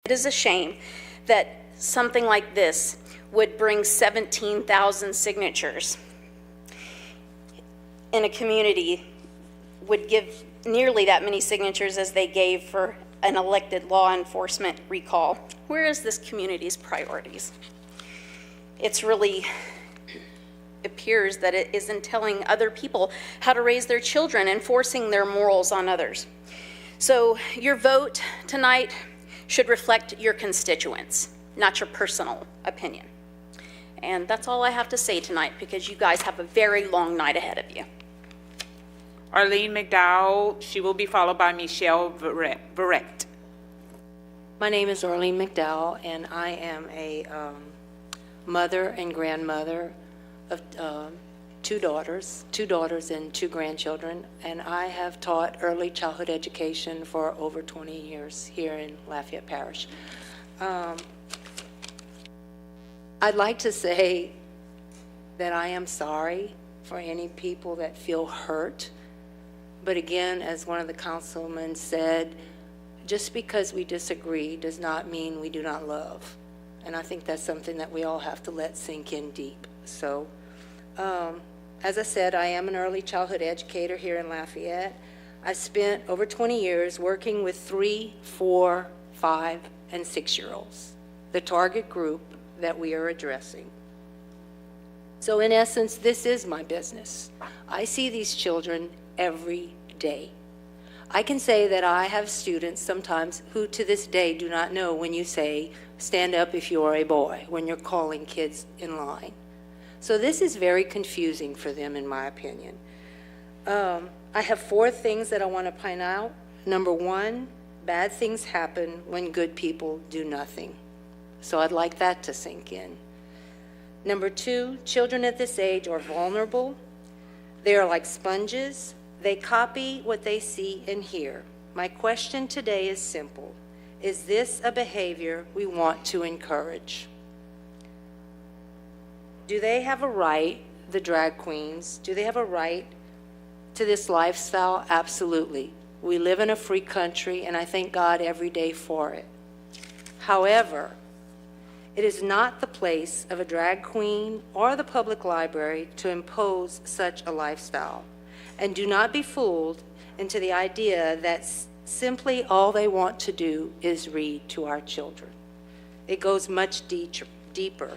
It is a shame that something like this would bring 17,000 signatures in a community, would give nearly that many signatures as they gave for an elected law enforcement recall. Where is this community's priorities? It's really appears that it isn't telling other people how to raise their children and forcing their morals on others. So your vote tonight should reflect your constituents, not your personal opinion. And that's all I have to say tonight, because you guys have a very long night ahead of you. Arlene McDowell, she will be followed by Michelle Verrett. My name is Arlene McDowell, and I am a mother and grandmother of two daughters and two grandchildren, and I have taught early childhood education for over 20 years here in Lafayette Parish. I'd like to say that I am sorry for any people that feel hurt, but again, as one of the councilmen said, just because we disagree does not mean we do not love. And I think that's something that we all have to let sink in deep. So, as I said, I am an early childhood educator here in Lafayette. I spent over 20 years working with 3, 4, 5, and 6-year-olds, the target group that we are addressing. So in essence, this is my business. I see these children every day. I can say that I have students sometimes who to this day do not know when you say, stand up if you are a boy, when you're calling kids in line. So this is very confusing for them, in my opinion. I have 4 things that I want to point out. Number 1, bad things happen when good people do nothing. So I'd like that to sink in. Number 2, children at this age are vulnerable. They are like sponges. They copy what they see and hear. My question today is simple. Is this a behavior we want to encourage? Do they have a right, the drag queens, do they have a right to this lifestyle? Absolutely. We live in a free country, and I thank God every day for it. However, it is not the place of a drag queen or the public library to impose such a lifestyle. And do not be fooled into the idea that simply all they want to do is read to our children. It goes much deeper.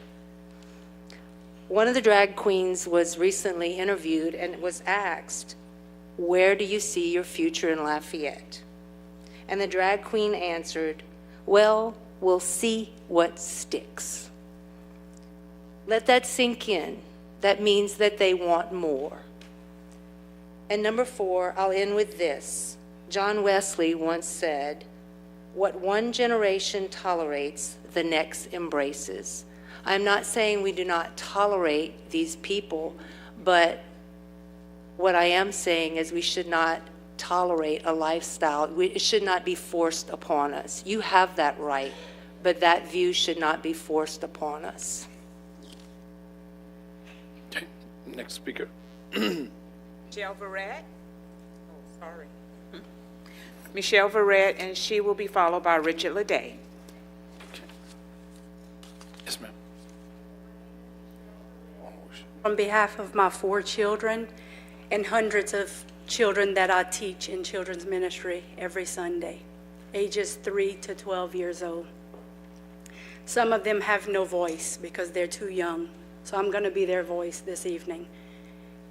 One of the drag queens was recently interviewed and was asked, where do you see your future in Lafayette? And the drag queen answered, well, we'll see what sticks. Let that sink in. That means that they want more. And number 4, I'll end with this. John Wesley once said, what one generation tolerates, the next embraces. I'm not saying we do not tolerate these people, but what I am saying is we should not tolerate a lifestyle. It should not be forced upon us. You have that right, but that view should not be forced upon us. Okay, next speaker. Michelle Verrett. Oh, sorry. Michelle Verrett, and she will be followed by Richard Leday. Okay. Yes, ma'am. On behalf of my 4 children and hundreds of children that I teach in children's ministry every Sunday, ages 3 to 12 years old. Some of them have no voice because they're too young, so I'm going to be their voice this evening.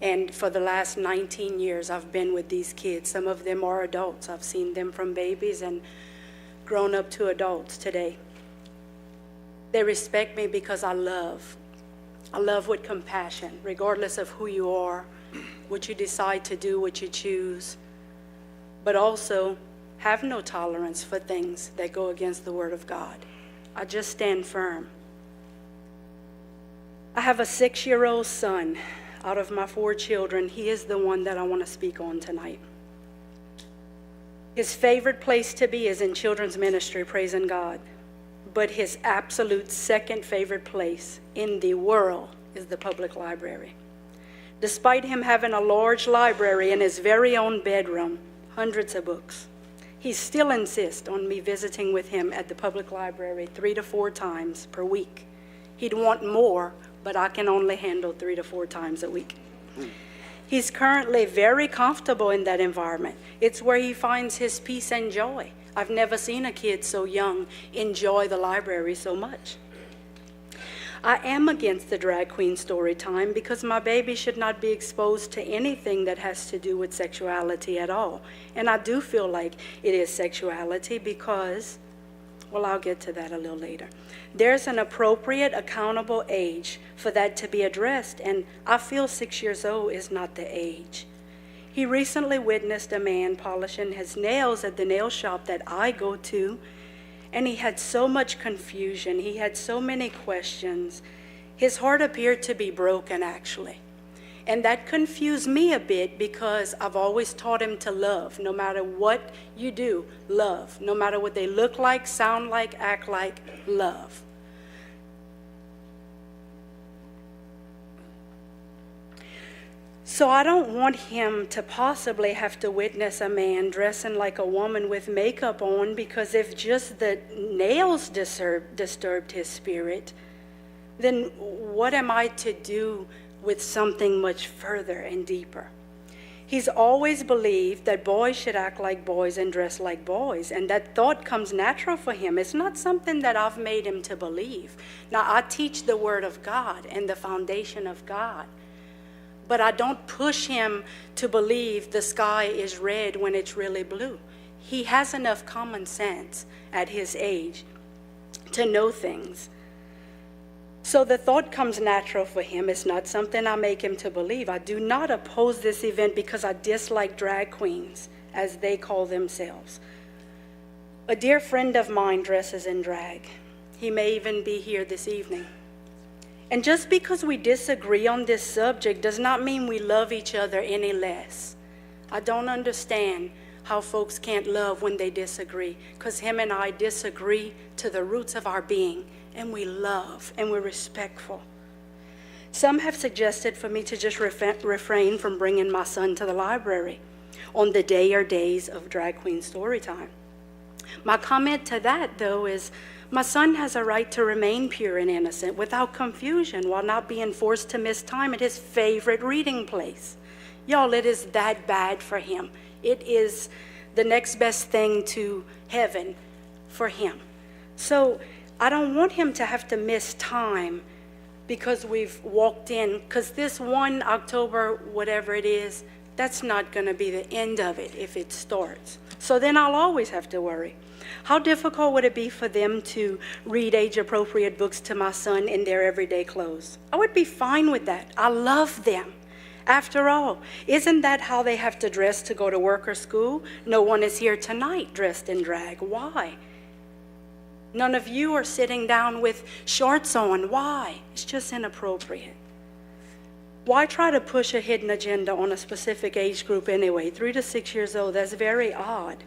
And for the last 19 years, I've been with these kids. Some of them are adults. I've seen them from babies and grown up to adults today. They respect me because I love with compassion, regardless of who you are, what you decide to do, what you choose, but also have no tolerance for things that go against the Word of God. I just stand firm. I have a 6-year-old son. Out of my 4 children, he is the one that I want to speak on tonight. His favorite place to be is in children's ministry, praising God. But his absolute second favorite place in the world is the public library. Despite him having a large library in his very own bedroom, hundreds of books, He still insists on me visiting with him at the public library 3 to 4 times per week. He'd want more, but I can only handle 3 to 4 times a week. He's currently very comfortable in that environment. It's where he finds his peace and joy. I've never seen a kid so young enjoy the library so much. I am against the drag queen story time because my baby should not be exposed to anything that has to do with sexuality at all. And I do feel like it is sexuality because, well, I'll get to that a little later. There's an appropriate, accountable age for that to be addressed, and I feel 6 years old is not the age. He recently witnessed a man polishing his nails at the nail shop that I go to, and he had so much confusion. He had so many questions. His heart appeared to be broken, actually. And that confused me a bit because I've always taught him to love. No matter what you do, love. No matter what they look like, sound like, act like, love. So I don't want him to possibly have to witness a man dressing like a woman with makeup on, because if just the nails disturbed his spirit, then what am I to do with something much further and deeper? He's always believed that boys should act like boys and dress like boys, and that thought comes natural for him. It's not something that I've made him to believe. Now, I teach the Word of God and the foundation of God, but I don't push him to believe the sky is red when it's really blue. He has enough common sense at his age to know things. So the thought comes natural for him. It's not something I make him to believe. I do not oppose this event because I dislike drag queens, as they call themselves. A dear friend of mine dresses in drag. He may even be here this evening. And just because we disagree on this subject does not mean we love each other any less. I don't understand how folks can't love when they disagree, because him and I disagree to the roots of our being, and we love and we're respectful. Some have suggested for me to just refrain from bringing my son to the library on the day or days of drag queen story time. My comment to that, though, is my son has a right to remain pure and innocent without confusion while not being forced to miss time at his favorite reading place. Y'all, it is that bad for him. It is the next best thing to heaven for him. So I don't want him to have to miss time because we've walked in, because this 1 October, whatever it is, that's not going to be the end of it if it starts. So then I'll always have to worry. How difficult would it be for them to read age-appropriate books to my son in their everyday clothes? I would be fine with that. I love them. After all, isn't that how they have to dress to go to work or school? No one is here tonight dressed in drag. Why? None of you are sitting down with shorts on. Why? It's just inappropriate. Why try to push a hidden agenda on a specific age group anyway? 3 to 6 years old, that's very odd.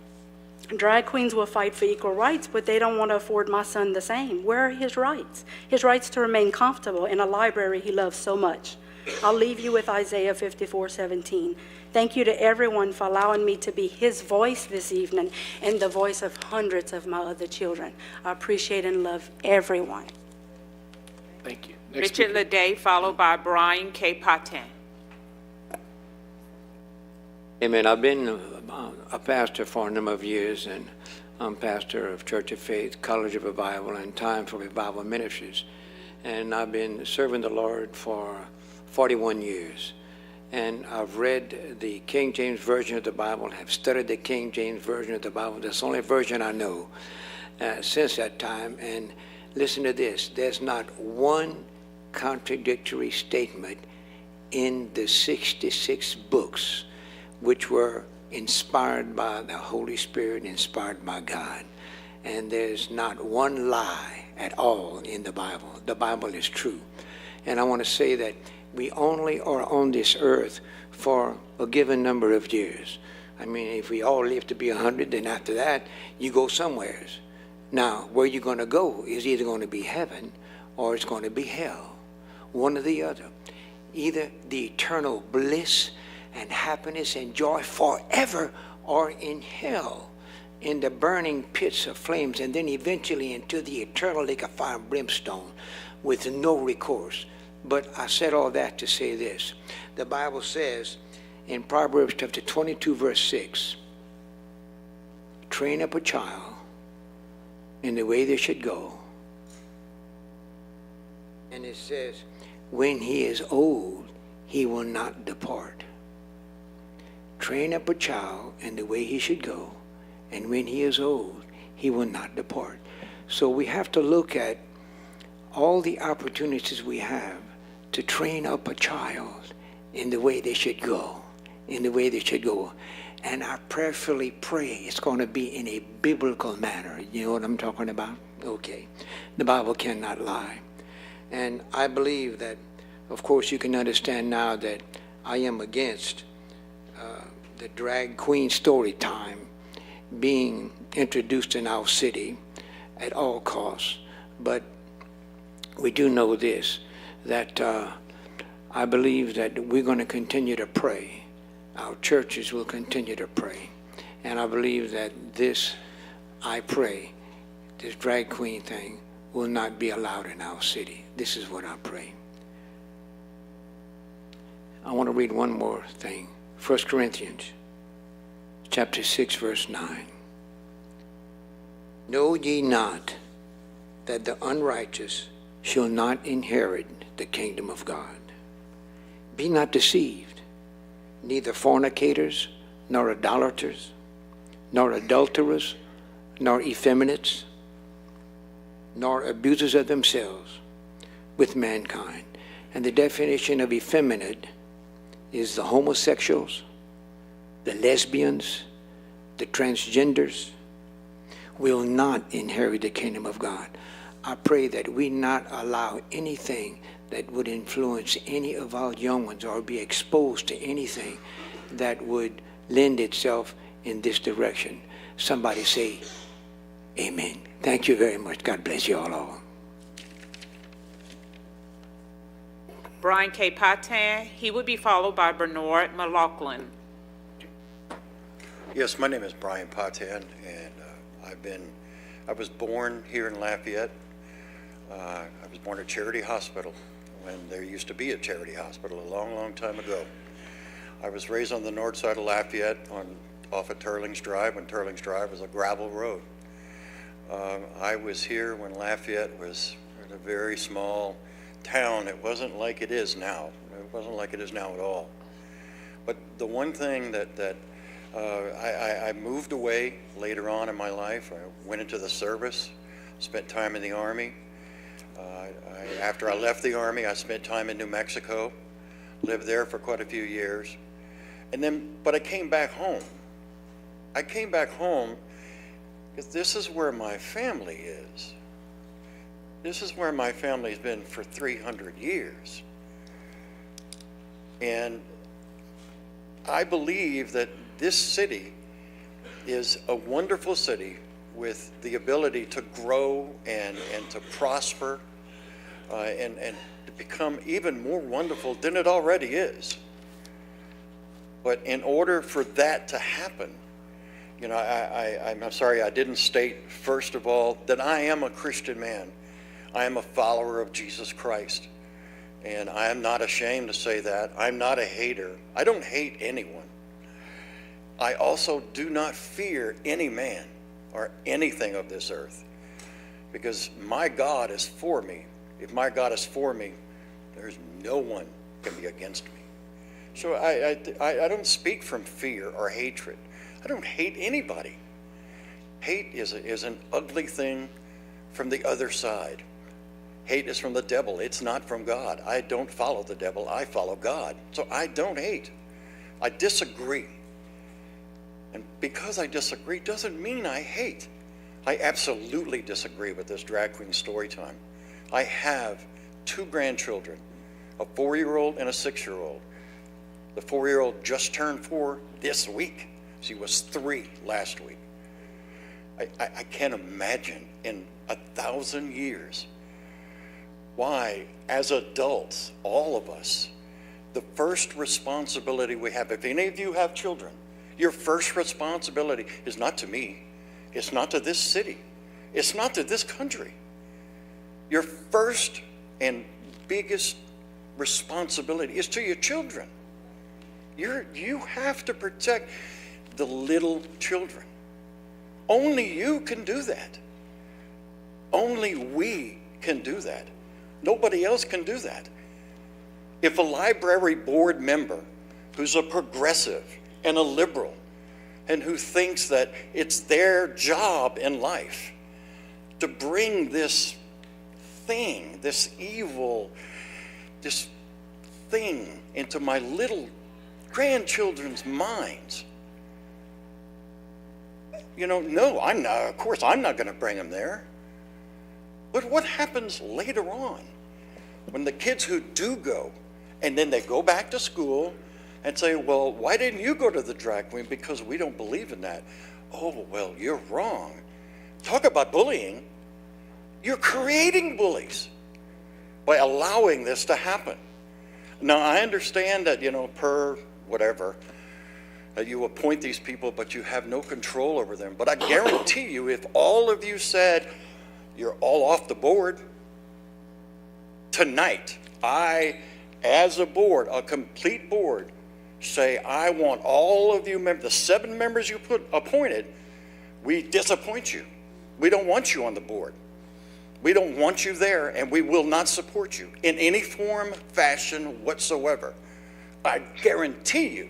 Drag queens will fight for equal rights, but they don't want to afford my son the same. Where are his rights? His rights to remain comfortable in a library he loves so much. I'll leave you with Isaiah 54:17. Thank you to everyone for allowing me to be his voice this evening and the voice of hundreds of my other children. I appreciate and love everyone. Thank you. Next Richard speaker. Leday, followed by Brian K. Patin. Amen. I've been a pastor for a number of years, and I'm pastor of Church of Faith, College of Revival, and Time for Revival Ministries. And I've been serving the Lord for 41 years. And I've read the King James Version of the Bible, have studied the King James Version of the Bible. That's the only version I know since that time. And listen to this. There's not one contradictory statement in the 66 books which were inspired by the Holy Spirit, inspired by God. And there's not one lie at all in the Bible. The Bible is true. And I want to say that we only are on this earth for a given number of years. I mean, if we all live to be 100, then after that, you go somewheres. Now, where you're going to go is either going to be heaven or it's going to be hell. One or the other. Either the eternal bliss and happiness and joy forever or in hell. in the burning pits of flames, and then eventually into the eternal lake of fire and brimstone with no recourse. But I said all that to say this. The Bible says in Proverbs chapter 22, verse 6, train up a child in the way they should go. And it says, when he is old, he will not depart. Train up a child in the way he should go, and when he is old, he will not depart. So we have to look at all the opportunities we have to train up a child in the way they should go, in the way they should go. And I prayerfully pray it's going to be in a biblical manner. You know what I'm talking about? Okay. The Bible cannot lie. And I believe that, of course, you can understand now that I am against the drag queen story time being introduced in our city at all costs. But we do know this, that I believe that we're going to continue to pray. Our churches will continue to pray. And I believe that this, I pray, this drag queen thing will not be allowed in our city. This is what I pray. I want to read one more thing. 1 Corinthians chapter 6, verse 9. Know ye not that the unrighteous shall not inherit the kingdom of God? Be not deceived, neither fornicators, nor idolaters, nor adulterers, nor effeminates, nor abusers of themselves with mankind. And the definition of effeminate is the homosexuals, the lesbians, the transgenders will not inherit the kingdom of God. I pray that we not allow anything that would influence any of our young ones or be exposed to anything that would lend itself in this direction. Somebody say, amen. Thank you very much. God bless you all. Brian K. Patan. He would be followed by Bernard McLaughlin. Yes, my name is Brian Patan, and I was born here in Lafayette. I was born at Charity Hospital when there used to be a Charity Hospital a long, long time ago. I was raised on the north side of Lafayette off of Turlings Drive, when Turlings Drive was a gravel road. I was here when Lafayette was a very small town. It wasn't like it is now. It wasn't like it is now at all. But the one thing that I moved away later on in my life. I went into the service, spent time in the Army. After I left the Army, I spent time in New Mexico, lived there for quite a few years. But I came back home. I came back home because this is where my family is. This is where my family's been for 300 years. And I believe that this city is a wonderful city with the ability to grow and to prosper and to become even more wonderful than it already is. But in order for that to happen, you know, I'm sorry I didn't state, first of all, that I am a Christian man. I am a follower of Jesus Christ. And I am not ashamed to say that. I'm not a hater. I don't hate anyone. I also do not fear any man or anything of this earth, because my God is for me. If my God is for me, there's no one can be against me. So I don't speak from fear or hatred. I don't hate anybody. Hate is an ugly thing from the other side. Hate is from the devil. It's not from God. I don't follow the devil. I follow God. So I don't hate. I disagree. And because I disagree doesn't mean I hate. I absolutely disagree with this drag queen story time. I have 2 grandchildren, a 4-year-old and a 6-year-old. The 4-year-old just turned 4 this week. She was 3 last week. I can't imagine in 1,000 years why, as adults, all of us, the first responsibility we have, if any of you have children, your first responsibility is not to me, It's not to this city. It's not to this country. Your first and biggest responsibility is to your children. You have to protect the little children. Only you can do that. Only we can do that. Nobody else can do that. If a library board member who's a progressive and a liberal and who thinks that it's their job in life to bring this thing, this evil, this thing into my little grandchildren's minds, no, I'm not, of course, I'm not going to bring them there. But what happens later on when the kids who do go, and then they go back to school and say, well, why didn't you go to the drag queen? Because we don't believe in that. Oh, well, you're wrong. Talk about bullying. You're creating bullies by allowing this to happen. Now, I understand that, per whatever, you appoint these people, but you have no control over them. But I guarantee you, if all of you said, you're all off the board, tonight, I, as a board, a complete board, say, I want all of you members, the 7 members you appointed, we disappoint you. We don't want you on the board. We don't want you there, and we will not support you in any form, fashion whatsoever. I guarantee you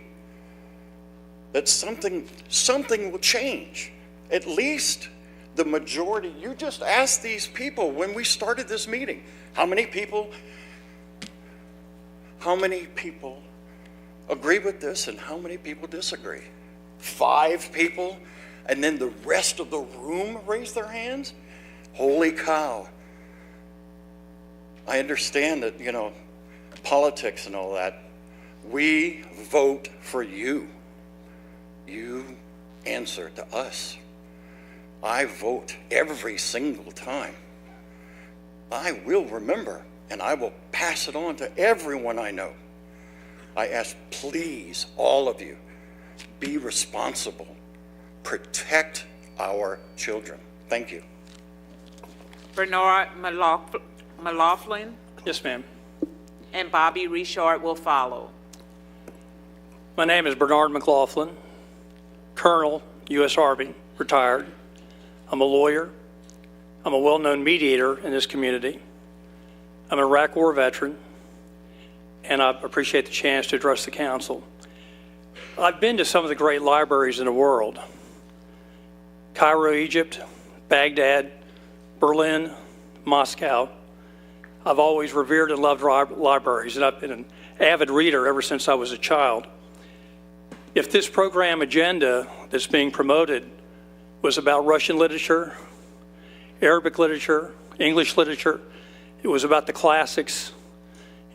that something will change. At least the majority. You just asked these people when we started this meeting, how many people agree with this and how many people disagree? 5 people, and then the rest of the room raised their hands? Holy cow. I understand that, politics and all that. We vote for you. You answer to us. I vote every single time. I will remember, and I will pass it on to everyone I know. I ask, please, all of you, be responsible. Protect our children. Thank you. Bernard McLaughlin Yes, ma'am. and Bobby Richard will follow. My name is Bernard McLaughlin, Colonel, U.S. Army, retired. I'm a lawyer. I'm a well-known mediator in this community. I'm an Iraq War veteran, and I appreciate the chance to address the council. I've been to some of the great libraries in the world: Cairo, Egypt, Baghdad, Berlin, Moscow. I've always revered and loved libraries, and I've been an avid reader ever since I was a child. If this program agenda that's being promoted was about Russian literature, Arabic literature, English literature, it was about the classics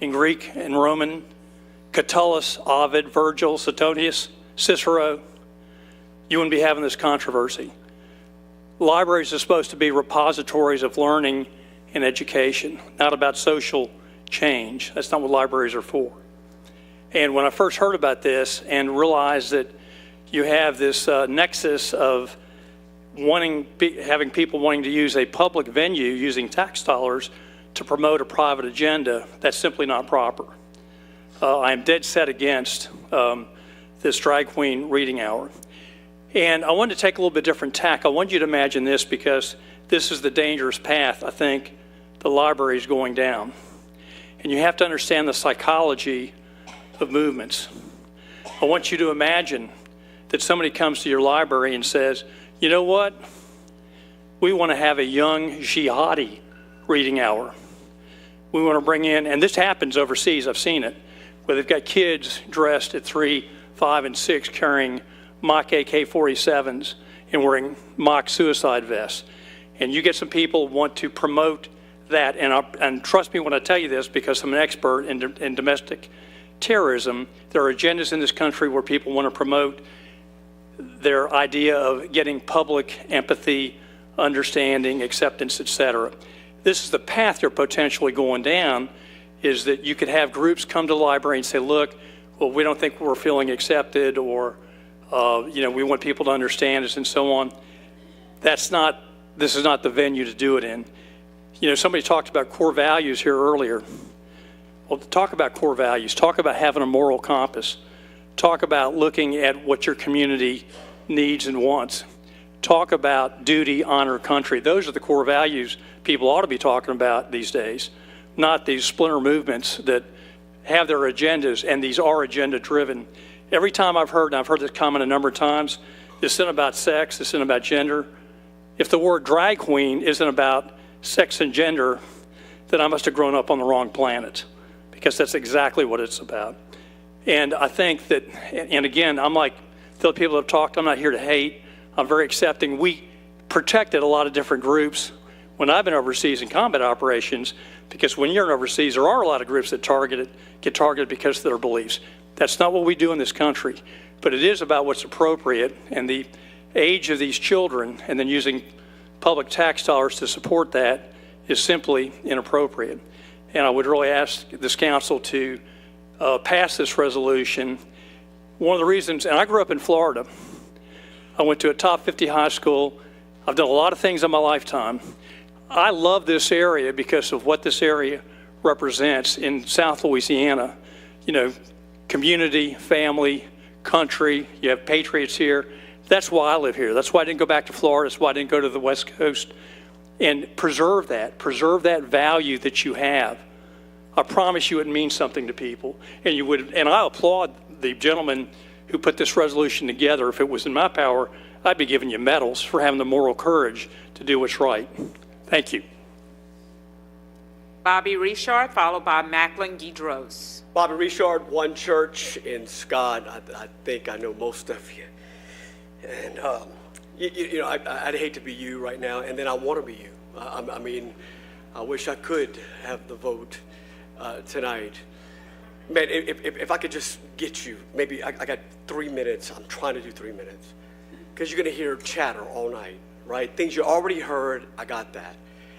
in Greek and Roman, Catullus, Ovid, Virgil, Suetonius, Cicero, you wouldn't be having this controversy. Libraries are supposed to be repositories of learning and education, not about social change. That's not what libraries are for. And when I first heard about this and realized that you have this nexus of having people wanting to use a public venue using tax dollars to promote a private agenda, that's simply not proper. I am dead set against this drag queen reading hour. And I wanted to take a little bit different tack. I want you to imagine this, because this is the dangerous path I think the library is going down. And you have to understand the psychology of movements. I want you to imagine that somebody comes to your library and says, you know what? We want to have a young jihadi reading hour. We want to bring in, and this happens overseas, I've seen it, where they've got kids dressed at 3, 5, and 6 carrying mock AK-47s and wearing mock suicide vests. And you get some people who want to promote that, and trust me when I tell you this, because I'm an expert in domestic terrorism. There are agendas in this country where people want to promote their idea of getting public empathy, understanding, acceptance, etc. This is the path they're potentially going down, is that you could have groups come to the library and say, look, well, we don't think we're feeling accepted, or we want people to understand us, and so on. this is not the venue to do it in. You know, somebody talked about core values here earlier. Well, talk about core values. Talk about having a moral compass. Talk about looking at what your community needs and wants. Talk about duty, honor, country. Those are the core values people ought to be talking about these days, not these splinter movements that have their agendas, and these are agenda-driven. Every time I've heard, and I've heard this comment a number of times, this isn't about sex, this isn't about gender. If the word drag queen isn't about sex and gender, then I must have grown up on the wrong planet, because that's exactly what it's about. And I think that, and again, I'm like the people that have talked, I'm not here to hate. I'm very accepting. We protected a lot of different groups when I've been overseas in combat operations, because when you're overseas, there are a lot of groups that get targeted because of their beliefs. That's not what we do in this country, but it is about what's appropriate, and the age of these children and then using public tax dollars to support that is simply inappropriate. And I would really ask this council to pass this resolution. One of the reasons, and I grew up in Florida. I went to a top 50 high school. I've done a lot of things in my lifetime. I love this area because of what this area represents in South Louisiana. You know, community, family, country, you have patriots here. That's why I live here. That's why I didn't go back to Florida. That's why I didn't go to the West Coast. And preserve that value that you have. I promise you it means something to people. And you would, and I applaud the gentleman who put this resolution together. If it was in my power, I'd be giving you medals for having the moral courage to do what's right. Thank you. Bobby Richard, followed by Macklin Guidros. Bobby Richard, One Church in Scott. I think I know most of you. And, you know, I'd hate to be you right now, and then I want to be you. I mean, I wish I could have the vote tonight. Man, if I could just get you, maybe I got 3 minutes. I'm trying to do 3 minutes. Because you're going to hear chatter all night, right? Things you already heard, I got that.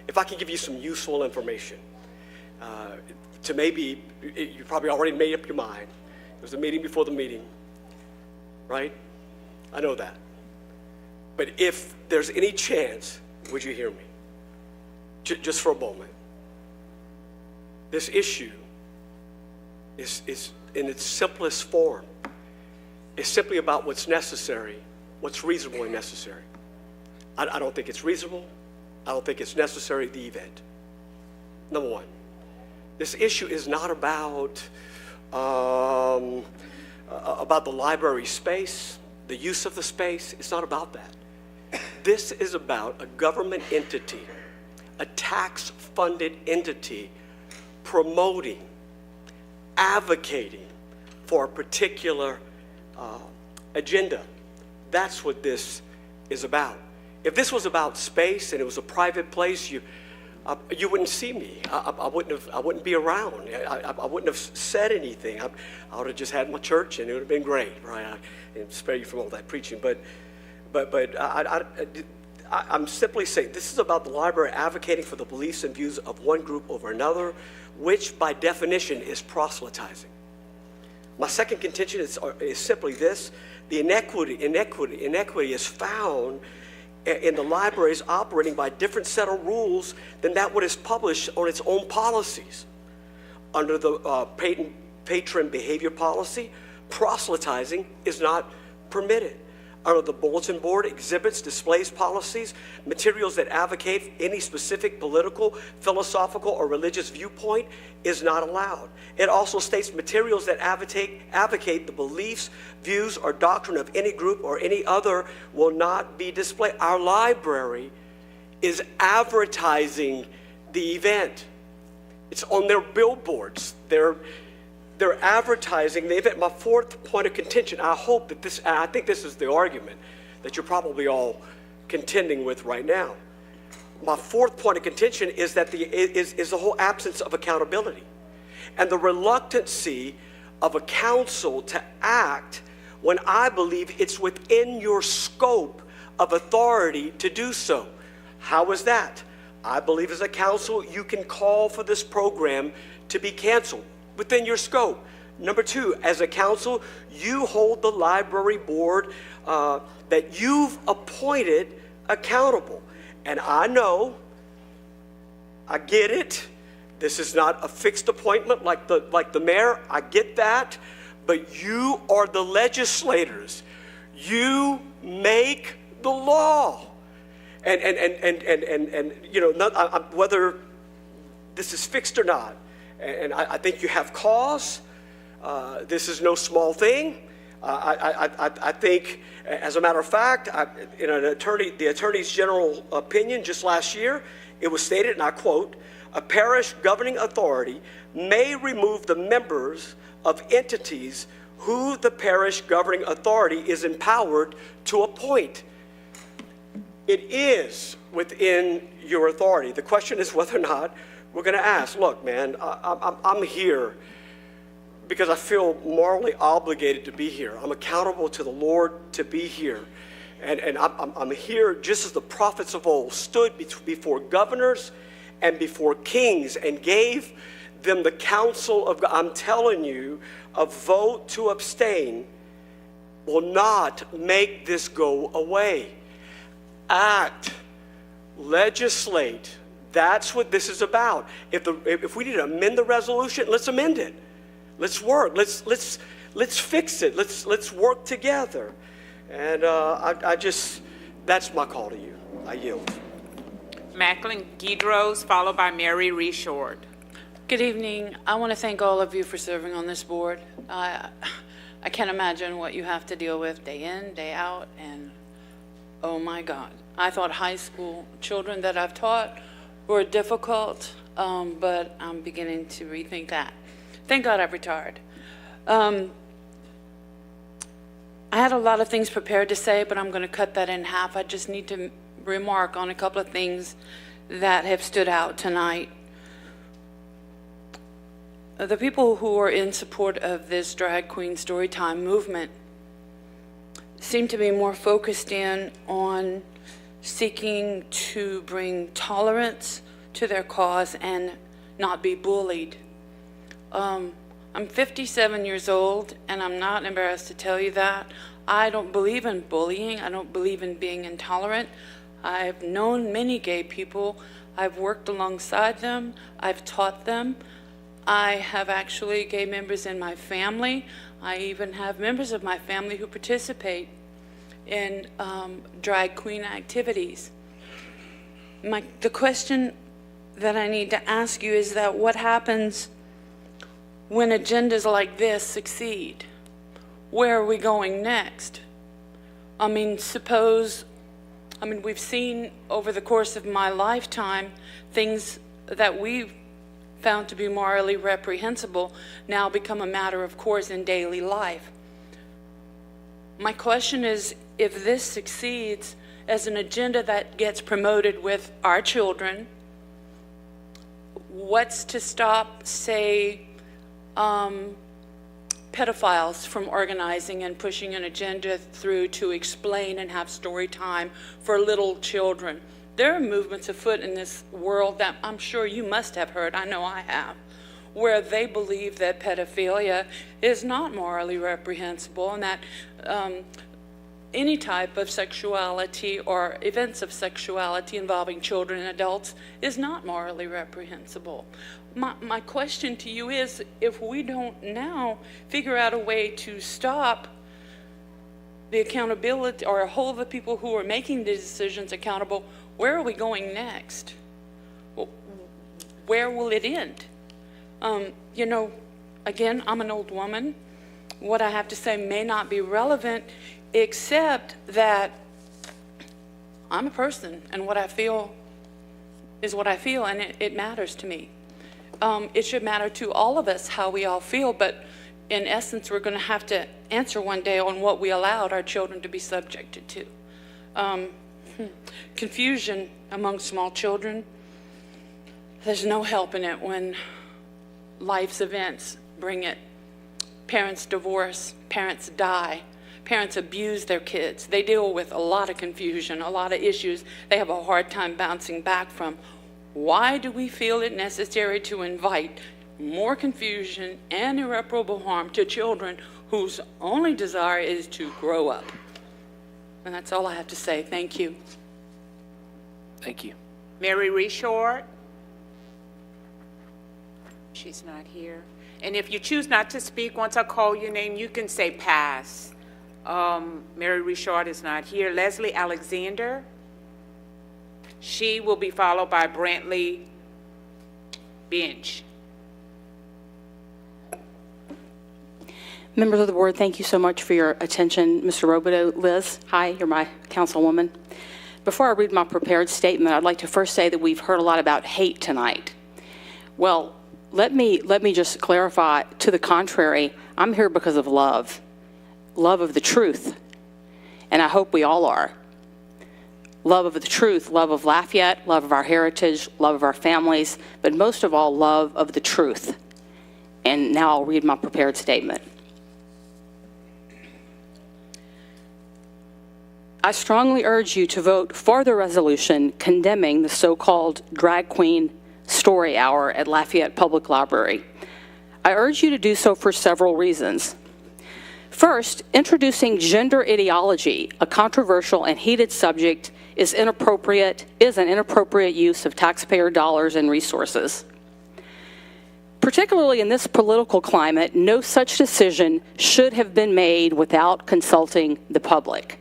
If I can give you some useful information, to maybe, you probably already made up your mind. There was a meeting before the meeting, right? I know that. But if there's any chance, would you hear me? Just for a moment. This issue is in its simplest form. It's simply about what's necessary, what's reasonable and necessary. I don't think it's reasonable. I don't think it's necessary, the event. Number one, this issue is not about the library space, the use of the space. It's not about that. This is about a government entity, a tax-funded entity promoting, advocating for a particular agenda. That's what this is about. If this was about space and it was a private place, you wouldn't see me. I wouldn't be around. I wouldn't have said anything. I would have just had my church, and it would have been great, right? And spare you from all that preaching. But I'm simply saying this is about the library advocating for the beliefs and views of one group over another, which by definition is proselytizing. My second contention is simply this: the inequity is found in the libraries operating by a different set of rules than that what is published on its own policies. Under the patron behavior policy, proselytizing is not permitted. Under the bulletin board, exhibits, displays policies, materials that advocate any specific political, philosophical, or religious viewpoint is not allowed. It also states materials that advocate the beliefs, views, or doctrine of any group or any other will not be displayed. Our library is advertising the event. It's on their billboards. They're advertising the event. My fourth point of contention, I hope that this, I think this is the argument that you're probably all contending with right now. My fourth point of contention is that is the whole absence of accountability and the reluctancy of a council to act when I believe it's within your scope of authority to do so. How is that? I believe as a council, you can call for this program to be canceled within your scope. Number two, as a council, you hold the library board that you've appointed accountable. And I know, I get it. This is not a fixed appointment like the mayor. I get that. But you are the legislators. You make the law. And you know, whether this is fixed or not, and I think you have cause. This is no small thing. I think, as a matter of fact, in the Attorney General's opinion just last year, it was stated, and I quote, "A parish governing authority may remove the members of entities who the parish governing authority is empowered to appoint." It is within your authority. The question is whether or not we're going to ask, look, man, I'm here because I feel morally obligated to be here. I'm accountable to the Lord to be here. And I'm here just as the prophets of old stood before governors and before kings and gave them the counsel of God. I'm telling you, a vote to abstain will not make this go away. Act, legislate. That's what this is about. If we need to amend the resolution, let's amend it. Let's work. Let's fix it. Let's work together. And that's my call to you. I yield. Macklin Guidros, followed by Mary Reshort. Good evening. I want to thank all of you for serving on this board. I can't imagine what you have to deal with day in, day out, and oh my God. I thought high school children that I've taught were difficult, but I'm beginning to rethink that. Thank God I've retired. I had a lot of things prepared to say, but I'm going to cut that in half. I just need to remark on a couple of things that have stood out tonight. The people who are in support of this drag queen storytime movement seem to be more focused in on seeking to bring tolerance to their cause and not be bullied. I'm 57 years old, and I'm not embarrassed to tell you that. I don't believe in bullying. I don't believe in being intolerant. I've known many gay people. I've worked alongside them. I've taught them. I have actually gay members in my family. I even have members of my family who participate in drag queen activities. The question that I need to ask you is that what happens when agendas like this succeed? Where are we going next? We've seen over the course of my lifetime things that we've found to be morally reprehensible now become a matter of course in daily life. My question is, if this succeeds as an agenda that gets promoted with our children, what's to stop, say, pedophiles from organizing and pushing an agenda through to explain and have story time for little children? There are movements afoot in this world that I'm sure you must have heard, I know I have, where they believe that pedophilia is not morally reprehensible and that any type of sexuality or events of sexuality involving children and adults is not morally reprehensible. My question to you is, if we don't now figure out a way to stop the accountability or hold the people who are making these decisions accountable, where are we going next? Where will it end? Again, I'm an old woman. What I have to say may not be relevant, except that I'm a person, and what I feel is what I feel, and it matters to me. It should matter to all of us how we all feel, but in essence, we're going to have to answer one day on what we allowed our children to be subjected to. Confusion among small children, there's no help in it when life's events bring it. Parents divorce, parents die, parents abuse their kids. They deal with a lot of confusion, a lot of issues they have a hard time bouncing back from. Why do we feel it necessary to invite more confusion and irreparable harm to children whose only desire is to grow up? And that's all I have to say. Thank you. Thank you. Mary Reshort? She's not here. And if you choose not to speak, once I call your name, you can say pass. Mary Reshort is not here. Leslie Alexander? She will be followed by Brantley Bench. Members of the board, thank you so much for your attention. Mr. Robideau, Liz, hi, you're my councilwoman. Before I read my prepared statement, I'd like to first say that we've heard a lot about hate tonight. Well, let me just clarify, to the contrary, I'm here because of love of the truth, and I hope we all are. Love of the truth, love of Lafayette, love of our heritage, love of our families, but most of all, love of the truth. And now I'll read my prepared statement. I strongly urge you to vote for the resolution condemning the so-called drag queen story hour at Lafayette Public Library. I urge you to do so for several reasons. First, introducing gender ideology, a controversial and heated subject, is an inappropriate use of taxpayer dollars and resources. Particularly in this political climate, no such decision should have been made without consulting the public.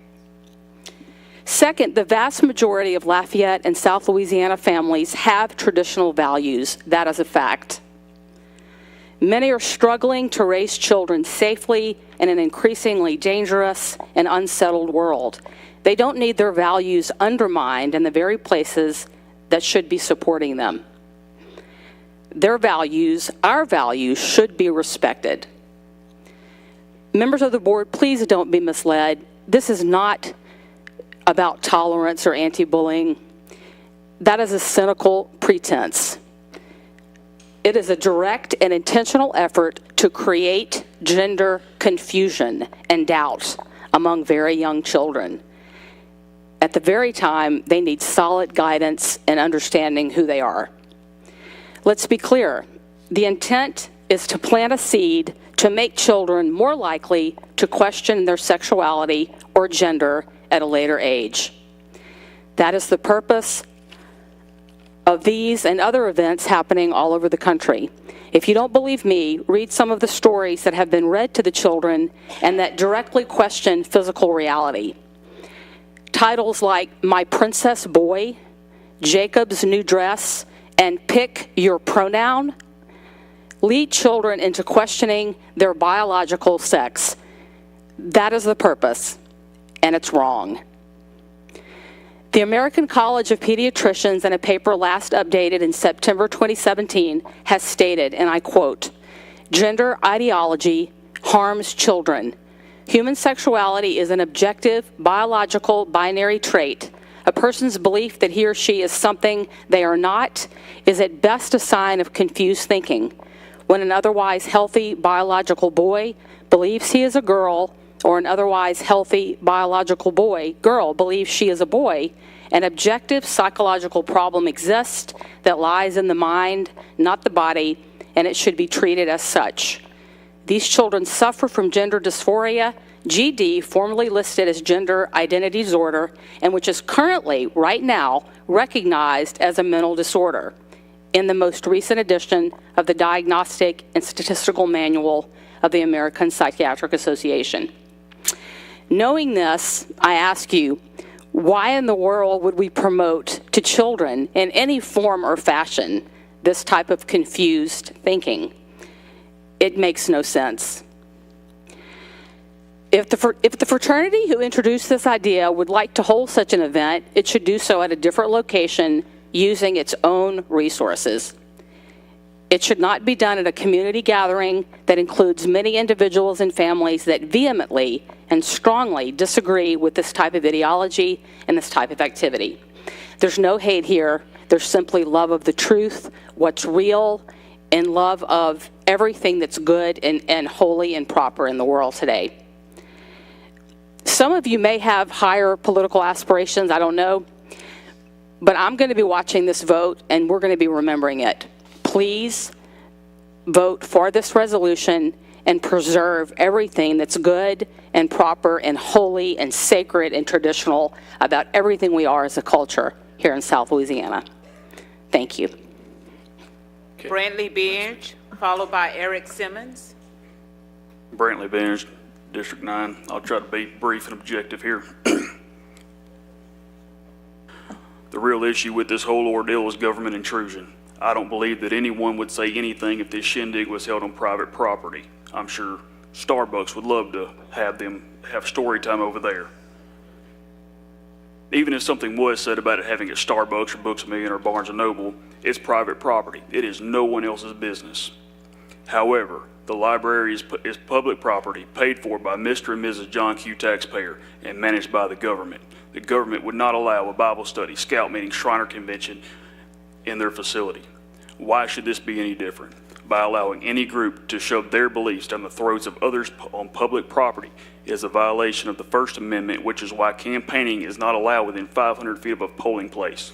Second, the vast majority of Lafayette and South Louisiana families have traditional values. That is a fact. Many are struggling to raise children safely in an increasingly dangerous and unsettled world. They don't need their values undermined in the very places that should be supporting them. Their values, our values, should be respected. Members of the board, please don't be misled. This is not about tolerance or anti-bullying. That is a cynical pretense. It is a direct and intentional effort to create gender confusion and doubt among very young children at the very time they need solid guidance and understanding who they are. Let's be clear. The intent is to plant a seed to make children more likely to question their sexuality or gender at a later age. That is the purpose of these and other events happening all over the country. If you don't believe me, read some of the stories that have been read to the children and that directly question physical reality. Titles like My Princess Boy, Jacob's New Dress, and Pick Your Pronoun lead children into questioning their biological sex. That is the purpose, and it's wrong. The American College of Pediatricians, in a paper last updated in September 2017, has stated, and I quote, "Gender ideology harms children. Human sexuality is an objective, biological, binary trait. A person's belief that he or she is something they are not is at best a sign of confused thinking. When an otherwise healthy biological boy believes he is a girl, or an otherwise healthy biological girl believes she is a boy, an objective psychological problem exists that lies in the mind, not the body, and it should be treated as such. These children suffer from gender dysphoria, GD, formerly listed as gender identity disorder, and which is currently, right now, recognized as a mental disorder in the most recent edition of the Diagnostic and Statistical Manual of the American Psychiatric Association." Knowing this, I ask you, why in the world would we promote to children in any form or fashion this type of confused thinking? It makes no sense. If the fraternity who introduced this idea would like to hold such an event, it should do so at a different location using its own resources. It should not be done at a community gathering that includes many individuals and families that vehemently and strongly disagree with this type of ideology and this type of activity. There's no hate here. There's simply love of the truth, what's real, and love of everything that's good and holy and proper in the world today. Some of you may have higher political aspirations, I don't know, but I'm going to be watching this vote and we're going to be remembering it. Please vote for this resolution and preserve everything that's good and proper and holy and sacred and traditional about everything we are as a culture. here in South Louisiana. Thank you. Brantley Beard, followed by Eric Simmons. Brantley Beard, District 9. I'll try to be brief and objective here. The real issue with this whole ordeal is government intrusion. I don't believe that anyone would say anything if this shindig was held on private property. I'm sure Starbucks would love to have story time over there. Even if something was said about it having a Starbucks or Books A Million or Barnes & Noble, it's private property. It is no one else's business. However, the library is public property paid for by Mr. and Mrs. John Q. Taxpayer and managed by the government. The government would not allow a Bible study, scout meeting, Shriner convention in their facility. Why should this be any different? By allowing any group to shove their beliefs down the throats of others on public property is a violation of the First Amendment, which is why campaigning is not allowed within 500 feet of a polling place.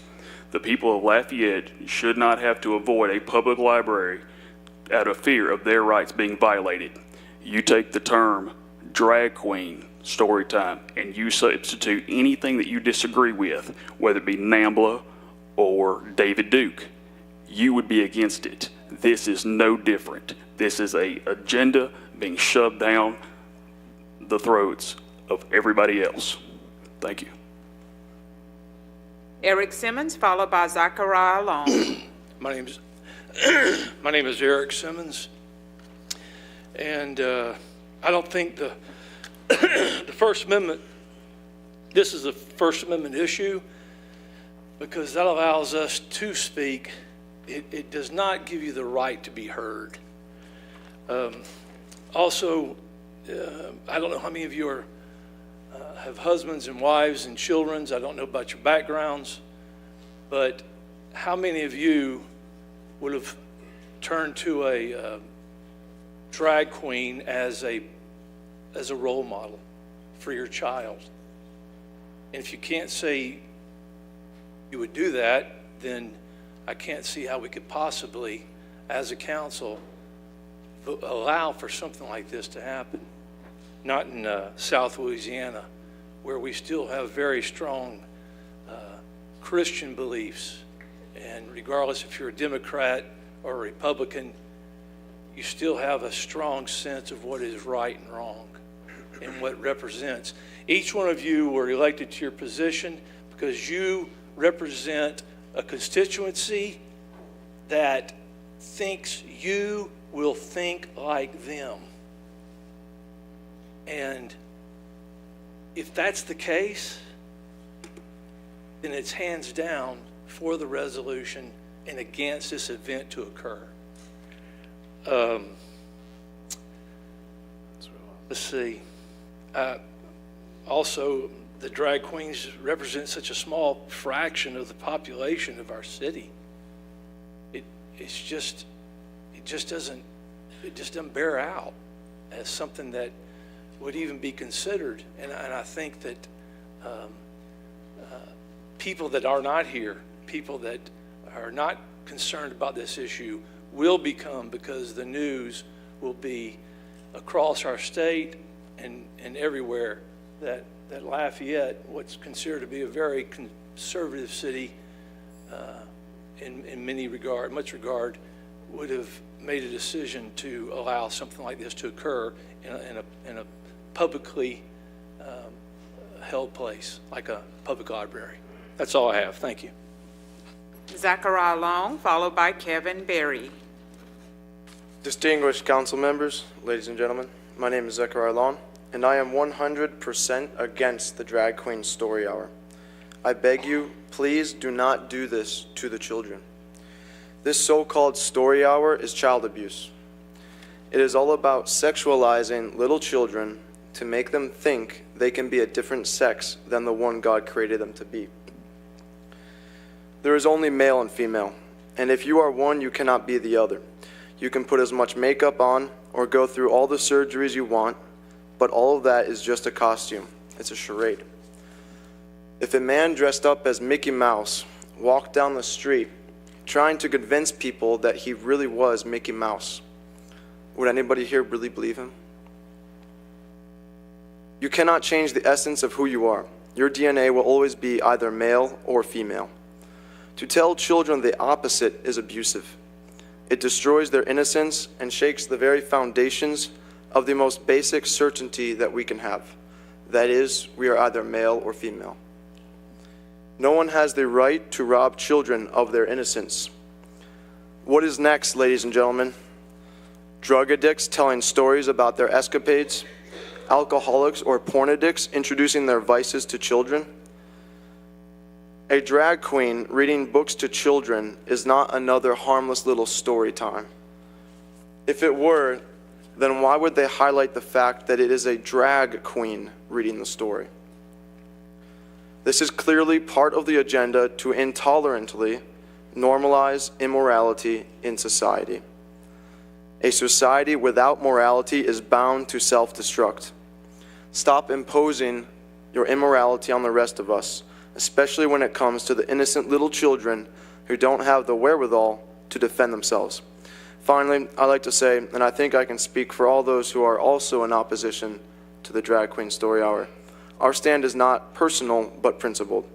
The people of Lafayette should not have to avoid a public library out of fear of their rights being violated. You take the term drag queen story time and you substitute anything that you disagree with, whether it be NAMBLA or David Duke, you would be against it. This is no different. This is an agenda being shoved down the throats of everybody else. Thank you. Eric Simmons, followed by Zachariah Long. My name is Eric Simmons, and I don't think the First Amendment, this is a First Amendment issue because that allows us to speak. It does not give you the right to be heard. Also, I don't know how many of you have husbands and wives and children. I don't know about your backgrounds, but how many of you would have turned to a drag queen as a role model for your child? And if you can't say you would do that, then I can't see how we could possibly, as a council, allow for something like this to happen. Not in South Louisiana, where we still have very strong Christian beliefs. And regardless if you're a Democrat or a Republican, you still have a strong sense of what is right and wrong and what represents. Each one of you were elected to your position because you represent a constituency that thinks you will think like them. And if that's the case, then it's hands down for the resolution and against this event to occur. Let's see. Also, the drag queens represent such a small fraction of the population of our city. It just doesn't bear out as something that would even be considered. And I think that people that are not here, people that are not concerned about this issue, will become, because the news will be across our state and everywhere that Lafayette, what's considered to be a very conservative city in much regard, would have made a decision to allow something like this to occur in a publicly held place, like a public library. That's all I have. Thank you. Zachariah Long, followed by Kevin Berry. Distinguished council members, ladies and gentlemen, my name is Zachariah Long, and I am 100% against the Drag Queen Story Hour. I beg you, please do not do this to the children. This so-called story hour is child abuse. It is all about sexualizing little children to make them think they can be a different sex than the one God created them to be. There is only male and female, and if you are one, you cannot be the other. You can put as much makeup on or go through all the surgeries you want, but all of that is just a costume. It's a charade. If a man dressed up as Mickey Mouse walked down the street trying to convince people that he really was Mickey Mouse, would anybody here really believe him? You cannot change the essence of who you are. Your DNA will always be either male or female. To tell children the opposite is abusive. It destroys their innocence and shakes the very foundations of the most basic certainty that we can have. That is, we are either male or female. No one has the right to rob children of their innocence. What is next, ladies and gentlemen? Drug addicts telling stories about their escapades? Alcoholics or porn addicts introducing their vices to children? A drag queen reading books to children is not another harmless little story time. If it were, then why would they highlight the fact that it is a drag queen reading the story? This is clearly part of the agenda to intolerantly normalize immorality in society. A society without morality is bound to self-destruct. Stop imposing your immorality on the rest of us, especially when it comes to the innocent little children who don't have the wherewithal to defend themselves. Finally, I'd like to say, and I think I can speak for all those who are also in opposition to the Drag Queen Story Hour, our stand is not personal but principled.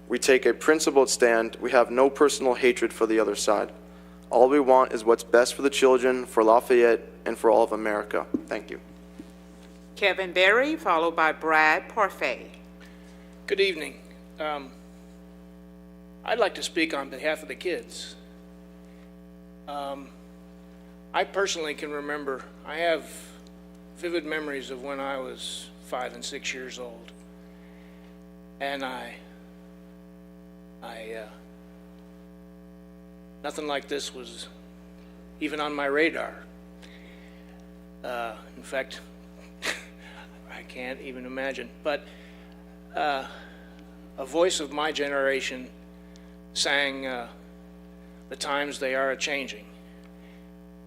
We take a principled stand. We have no personal hatred for the other side. All we want is what's best for the children, for Lafayette, and for all of America. Thank you. Kevin Berry, followed by Brad Parfait. Good evening. I'd like to speak on behalf of the kids. I personally can remember, I have vivid memories of when I was 5 and 6 years old. And nothing like this was even on my radar. In fact, I can't even imagine. But a voice of my generation sang "The times they are a-changing."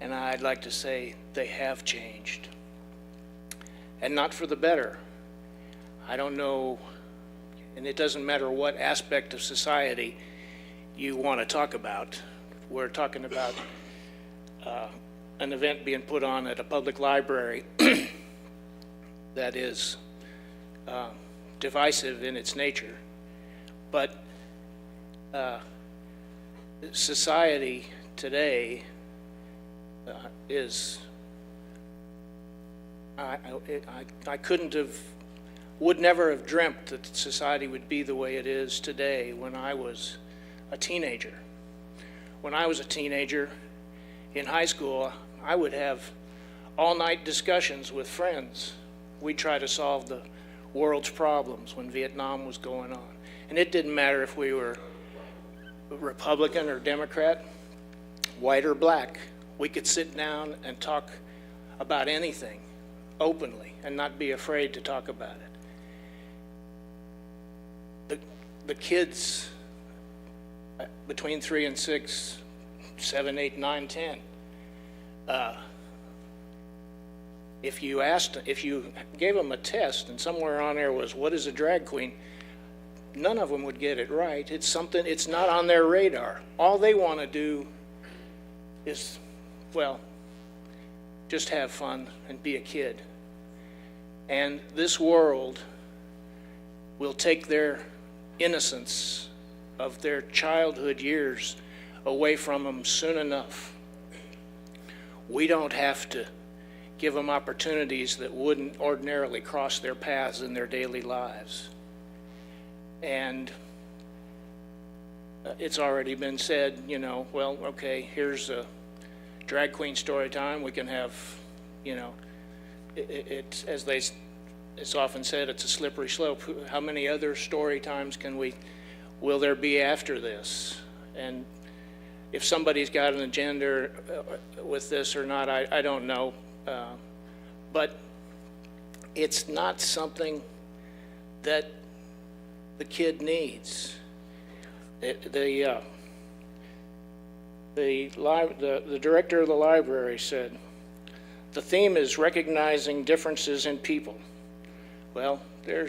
And I'd like to say they have changed. And not for the better. I don't know, and it doesn't matter what aspect of society you want to talk about. We're talking about an event being put on at a public library that is divisive in its nature. But society today is, I couldn't have, would never have dreamt that society would be the way it is today when I was a teenager. When I was a teenager in high school, I would have all-night discussions with friends. We'd try to solve the world's problems when Vietnam was going on. And it didn't matter if we were Republican or Democrat, white or black. We could sit down and talk about anything openly and not be afraid to talk about it. The kids between 3 and 6, 7, 8, 9, 10, if you gave them a test and somewhere on there was, what is a drag queen? None of them would get it right. It's something, it's not on their radar. All they want to do is, well, just have fun and be a kid. And this world will take their innocence of their childhood years away from them soon enough. We don't have to give them opportunities that wouldn't ordinarily cross their paths in their daily lives. And it's already been said, you know, well, okay, here's a drag queen story time. We can have, you know, it's, as it's often said, it's a slippery slope. How many other story times will there be after this? And if somebody's got an agenda with this or not, I don't know. But it's not something that the kid needs. The director of the library said, the theme is recognizing differences in people. Well,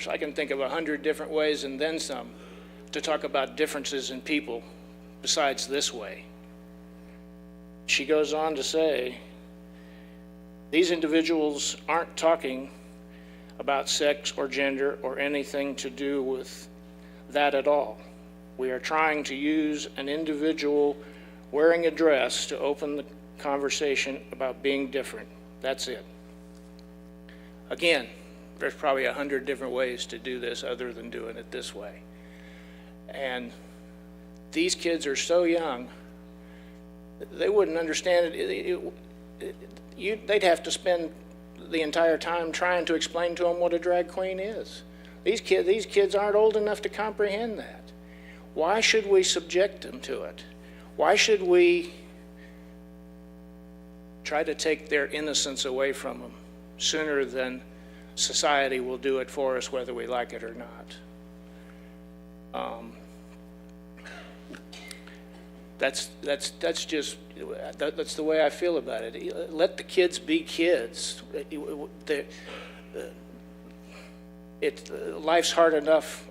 I can think of 100 different ways and then some to talk about differences in people besides this way. She goes on to say, these individuals aren't talking about sex or gender or anything to do with that at all. We are trying to use an individual wearing a dress to open the conversation about being different. That's it. Again, there's probably 100 different ways to do this other than doing it this way. And these kids are so young, they wouldn't understand it. They'd have to spend the entire time trying to explain to them what a drag queen is. These kids aren't old enough to comprehend that. Why should we subject them to it? Why should we try to take their innocence away from them sooner than society will do it for us, whether we like it or not? That's the way I feel about it. Let the kids be kids. Life's hard enough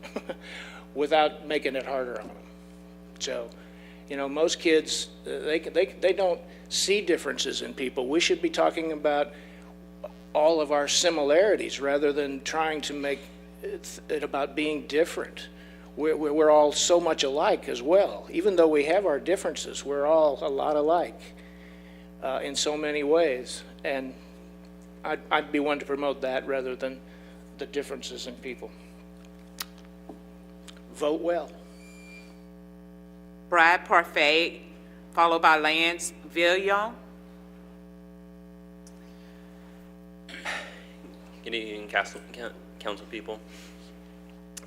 without making it harder on them. So, most kids, they don't see differences in people. We should be talking about all of our similarities rather than trying to make it about being different. We're all so much alike as well. Even though we have our differences, we're all a lot alike in so many ways. And I'd be one to promote that rather than the differences in people. Vote well. Brad Parfait, followed by Lance Villion. Good evening, council people.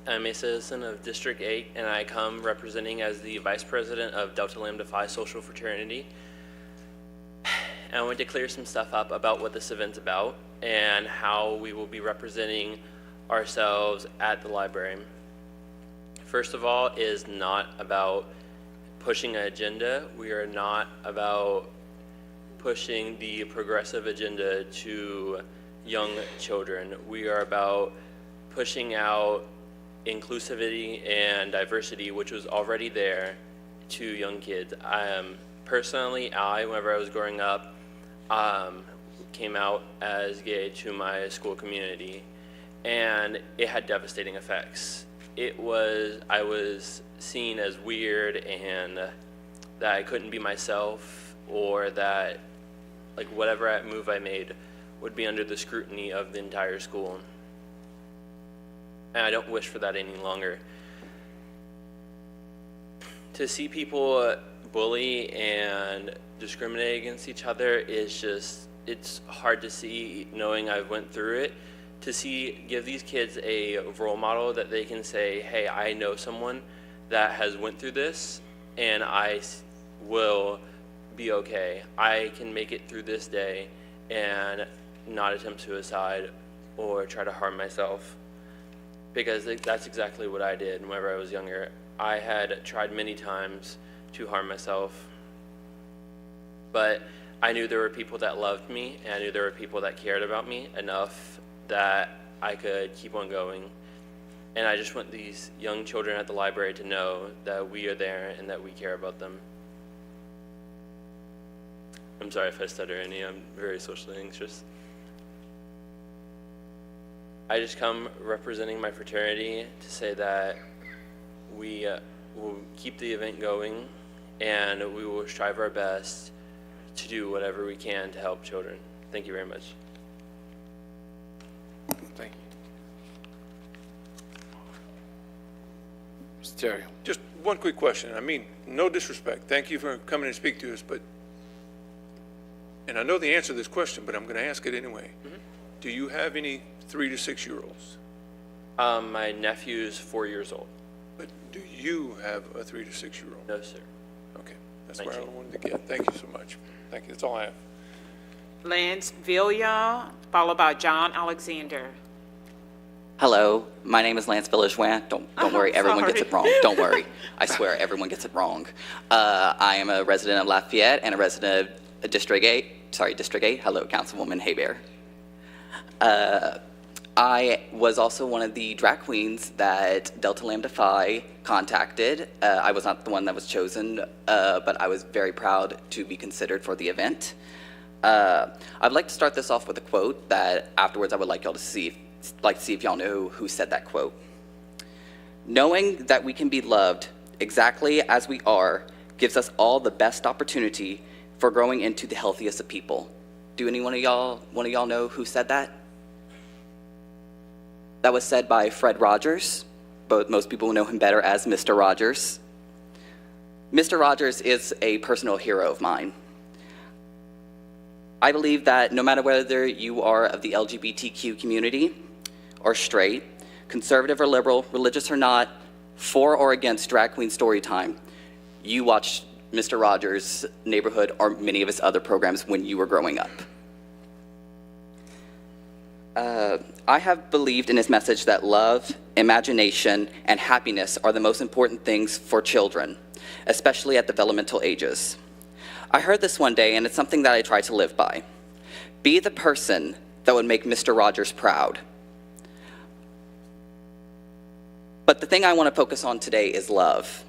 I'm a citizen of District 8, and I come representing as the Vice President of Delta Lambda Phi Social Fraternity. And I want to clear some stuff up about what this event's about and how we will be representing ourselves at the library. First of all, it is not about pushing an agenda. We are not about pushing the progressive agenda to young children. We are about pushing out inclusivity and diversity, which was already there, to young kids. Personally, whenever I was growing up, came out as gay to my school community, and it had devastating effects. I was seen as weird and that I couldn't be myself, or that whatever move I made would be under the scrutiny of the entire school. And I don't wish for that any longer. To see people bully and discriminate against each other is it's hard to see, knowing I've went through it. To give these kids a role model that they can say, hey, I know someone that has went through this, and I will be okay. I can make it through this day and not attempt suicide or try to harm myself. Because that's exactly what I did whenever I was younger. I had tried many times to harm myself, but I knew there were people that loved me, and I knew there were people that cared about me enough that I could keep on going. And I just want these young children at the library to know that we are there and that we care about them. I'm sorry if I stutter any, I'm very socially anxious. I just come representing my fraternity to say that we will keep the event going, and we will strive our best to do whatever we can to help children. Thank you very much. Thank you. Mr. Terry, just one quick question. I mean, no disrespect. Thank you for coming and speak to us, and I know the answer to this question, but I'm going to ask it anyway. Mm-hmm. Do you have any 3 to 6 year olds? My nephew's 4 years old. But do you have a 3 to 6 year old? No, sir. Okay, that's where I wanted to get. Thank you so much. Thank you. That's all I have. Lance Villion, followed by John Alexander. Hello, my name is Lance Villagewin. Don't worry, everyone gets it wrong. Don't worry. I swear, everyone gets it wrong. I am a resident of Lafayette and a resident of District 8. Hello, Councilwoman Haybear. I was also one of the drag queens that Delta Lambda Phi contacted. I was not the one that was chosen, but I was very proud to be considered for the event. I'd like to start this off with a quote that afterwards I would like y'all to see if y'all know who said that quote. Knowing that we can be loved exactly as we are gives us all the best opportunity for growing into the healthiest of people. Do one of y'all know who said that? That was said by Fred Rogers, but most people know him better as Mr. Rogers. Mr. Rogers is a personal hero of mine. I believe that no matter whether you are of the LGBTQ community or straight, conservative or liberal, religious or not, for or against drag queen story time, you watched Mr. Rogers' Neighborhood or many of his other programs when you were growing up. I have believed in his message that love, imagination, and happiness are the most important things for children, especially at developmental ages. I heard this one day, and it's something that I try to live by. Be the person that would make Mr. Rogers proud. But the thing I want to focus on today is love.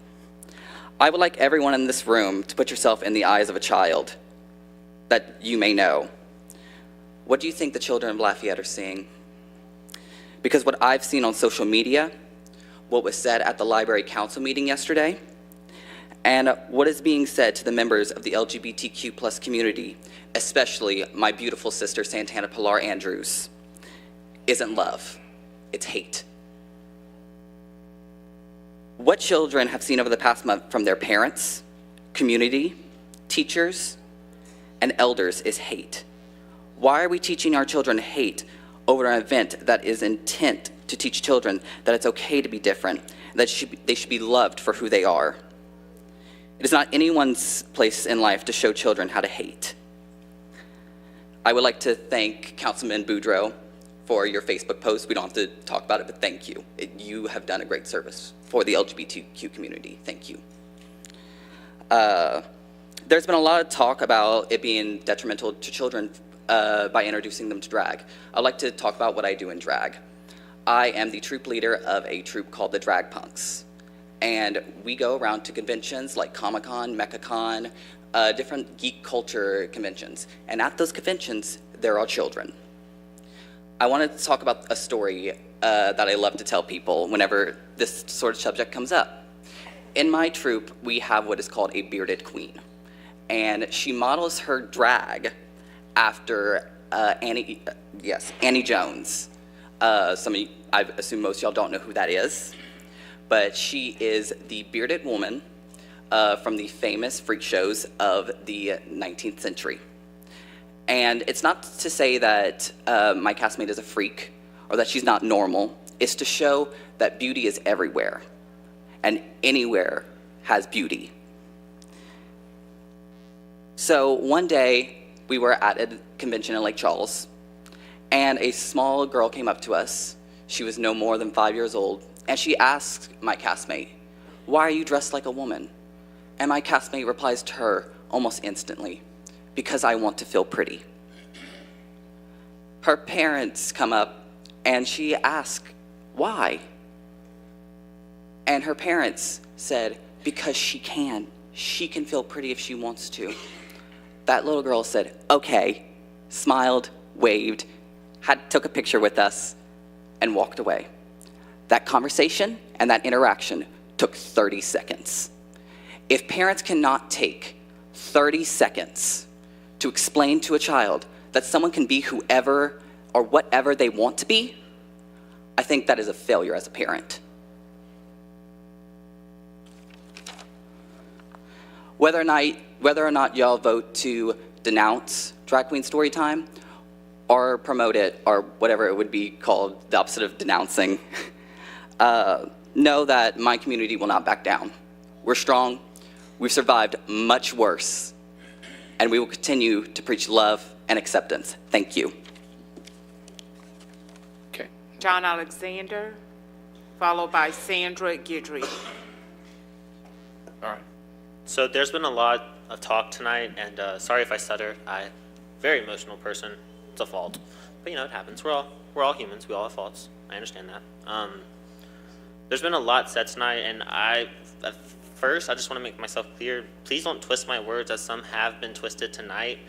I would like everyone in this room to put yourself in the eyes of a child that you may know. What do you think the children of Lafayette are seeing? Because what I've seen on social media, what was said at the library council meeting yesterday, and what is being said to the members of the LGBTQ+ community, especially my beautiful sister Santana Pilar Andrews, isn't love, it's hate. What children have seen over the past month from their parents, community, teachers, and elders is hate. Why are we teaching our children hate over an event that is intent to teach children that it's okay to be different, that they should be loved for who they are? It is not anyone's place in life to show children how to hate. I would like to thank Councilman Boudreaux for your Facebook post. We don't have to talk about it, but thank you. You have done a great service for the LGBTQ community. Thank you. There's been a lot of talk about it being detrimental to children by introducing them to drag. I'd like to talk about what I do in drag. I am the troop leader of a troop called the Drag Punks. And we go around to conventions like Comic-Con, MechaCon, different geek culture conventions. And at those conventions, there are children. I wanted to talk about a story that I love to tell people whenever this sort of subject comes up. In my troop, we have what is called a bearded queen. And she models her drag after Annie Jones. I assume most of y'all don't know who that is, but she is the bearded woman from the famous freak shows of the 19th century. And it's not to say that my castmate is a freak or that she's not normal. It's to show that beauty is everywhere and anywhere has beauty. So one day we were at a convention in Lake Charles and a small girl came up to us. She was no more than 5 years old, and she asked my castmate, "Why are you dressed like a woman?" And my castmate replies to her almost instantly, "Because I want to feel pretty." Her parents come up and she asked, "Why?" And her parents said, "Because she can. She can feel pretty if she wants to." That little girl said, "Okay," smiled, waved, took a picture with us, and walked away. That conversation and that interaction took 30 seconds. If parents cannot take 30 seconds to explain to a child that someone can be whoever or whatever they want to be, I think that is a failure as a parent. Whether or not y'all vote to denounce Drag Queen Storytime or promote it, or whatever it would be called, the opposite of denouncing, know that my community will not back down. We're strong, we've survived much worse, and we will continue to preach love and acceptance. Thank you. Okay. John Alexander, followed by Sandra Guidry. All right. So there's been a lot of talk tonight, and sorry if I stutter. I'm a very emotional person. It's a fault, but it happens. We're all humans. We all have faults. I understand that. There's been a lot said tonight, and at first I just want to make myself clear. Please don't twist my words as some have been twisted tonight.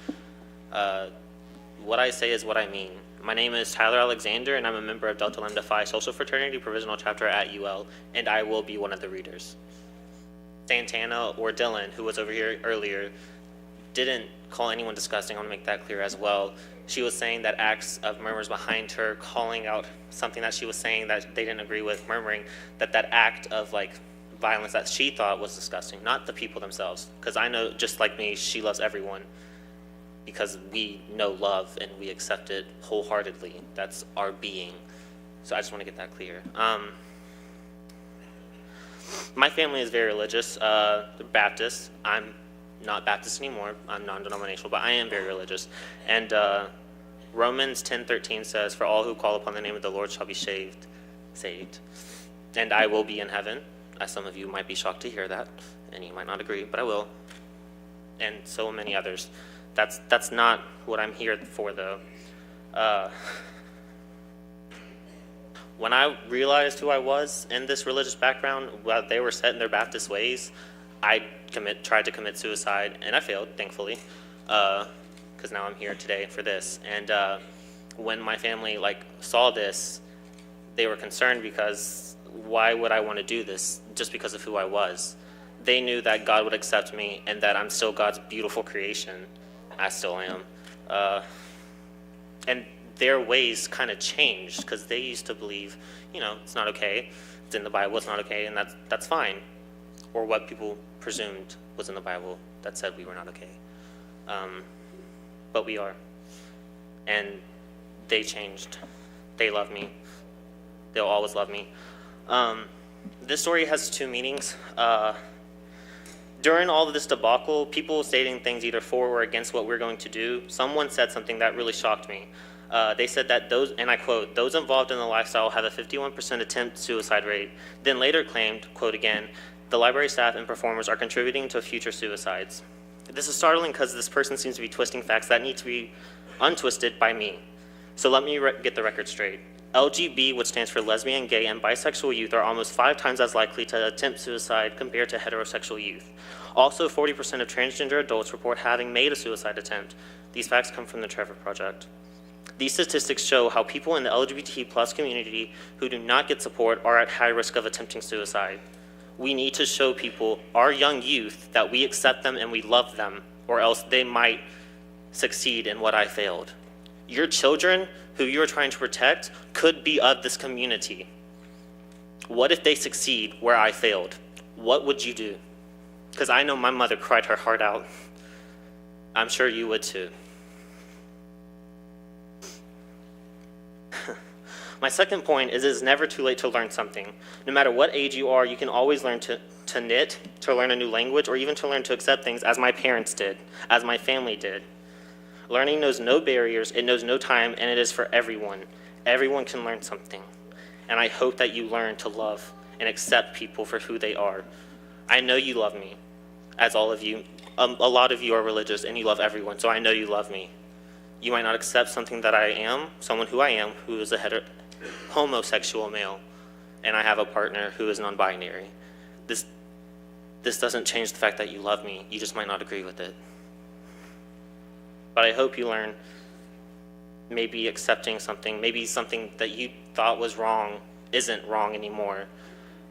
What I say is what I mean. My name is Tyler Alexander, and I'm a member of Delta Lambda Phi Social Fraternity Provisional Chapter at UL, and I will be one of the readers. Santana or Dylan, who was over here earlier, didn't call anyone disgusting. I want to make that clear as well. She was saying that acts of murmurs behind her, calling out something that she was saying that they didn't agree with, murmuring, that act of like violence that she thought was disgusting, not the people themselves. Because I know, just like me, she loves everyone because we know love and we accept it wholeheartedly. That's our being. So I just want to get that clear. My family is very religious. They're Baptist. I'm not Baptist anymore. I'm non-denominational, but I am very religious. And Romans 10:13 says, "For all who call upon the name of the Lord shall be saved." And I will be in heaven. As some of you might be shocked to hear that, and you might not agree, but I will. And so many others. That's not what I'm here for, though. When I realized who I was in this religious background, while they were set in their Baptist ways, I tried to commit suicide, and I failed, thankfully, because now I'm here today for this. And when my family saw this, they were concerned because why would I want to do this just because of who I was? They knew that God would accept me and that I'm still God's beautiful creation. I still am. And their ways kind of changed because they used to believe, it's not okay. It's in the Bible, it's not okay, and that's fine. Or what people presumed was in the Bible that said we were not okay. But we are. And they changed. They love me. They'll always love me. This story has two meanings. During all of this debacle, people stating things either for or against what we're going to do, someone said something that really shocked me. They said that those, and I quote, "those involved in the lifestyle have a 51% attempt suicide rate," then later claimed, quote again, "the library staff and performers are contributing to future suicides." This is startling because this person seems to be twisting facts that need to be untwisted by me. So let me get the record straight. LGB, which stands for lesbian, gay, and bisexual youth, are almost 5 times as likely to attempt suicide compared to heterosexual youth. Also, 40% of transgender adults report having made a suicide attempt. These facts come from the Trevor Project. These statistics show how people in the LGBT+ community who do not get support are at high risk of attempting suicide. We need to show people, our young youth, that we accept them and we love them, or else they might succeed in what I failed. Your children, who you're trying to protect, could be of this community. What if they succeed where I failed? What would you do? Because I know my mother cried her heart out. I'm sure you would too. My second point is it's never too late to learn something. No matter what age you are, you can always learn to knit, to learn a new language, or even to learn to accept things as my parents did, as my family did. Learning knows no barriers, it knows no time, and it is for everyone. Everyone can learn something. And I hope that you learn to love and accept people for who they are. I know you love me, as all of you. A lot of you are religious, and you love everyone, so I know you love me. You might not accept something that I am, someone who I am, who is a homosexual male, and I have a partner who is non-binary. This doesn't change the fact that you love me. You just might not agree with it. But I hope you learn maybe accepting something, maybe something that you thought was wrong isn't wrong anymore.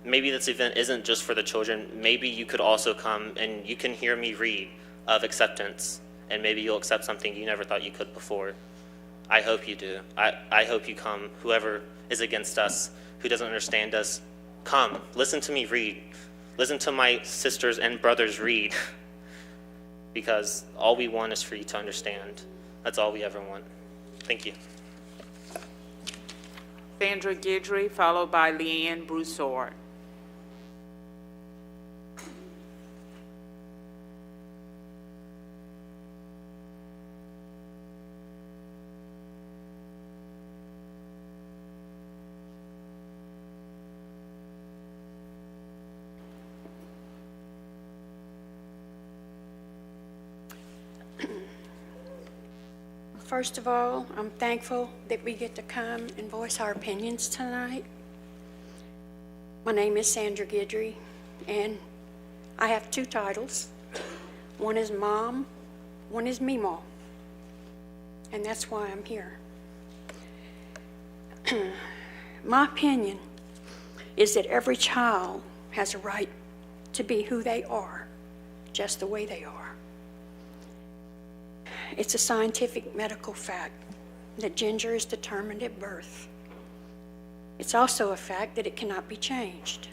Maybe this event isn't just for the children. Maybe you could also come and you can hear me read of acceptance, and maybe you'll accept something you never thought you could before. I hope you do. I hope you come. Whoever is against us, who doesn't understand us, come. Listen to me read. Listen to my sisters and brothers read. Because all we want is for you to understand. That's all we ever want. Thank you. Sandra Guidry, followed by Leanne Broussard. First of all, I'm thankful that we get to come and voice our opinions tonight. My name is Sandra Guidry, and I have 2 titles. One is Mom, one is Meemaw, and that's why I'm here. My opinion is that every child has a right to be who they are, just the way they are. It's a scientific medical fact that gender is determined at birth. It's also a fact that it cannot be changed.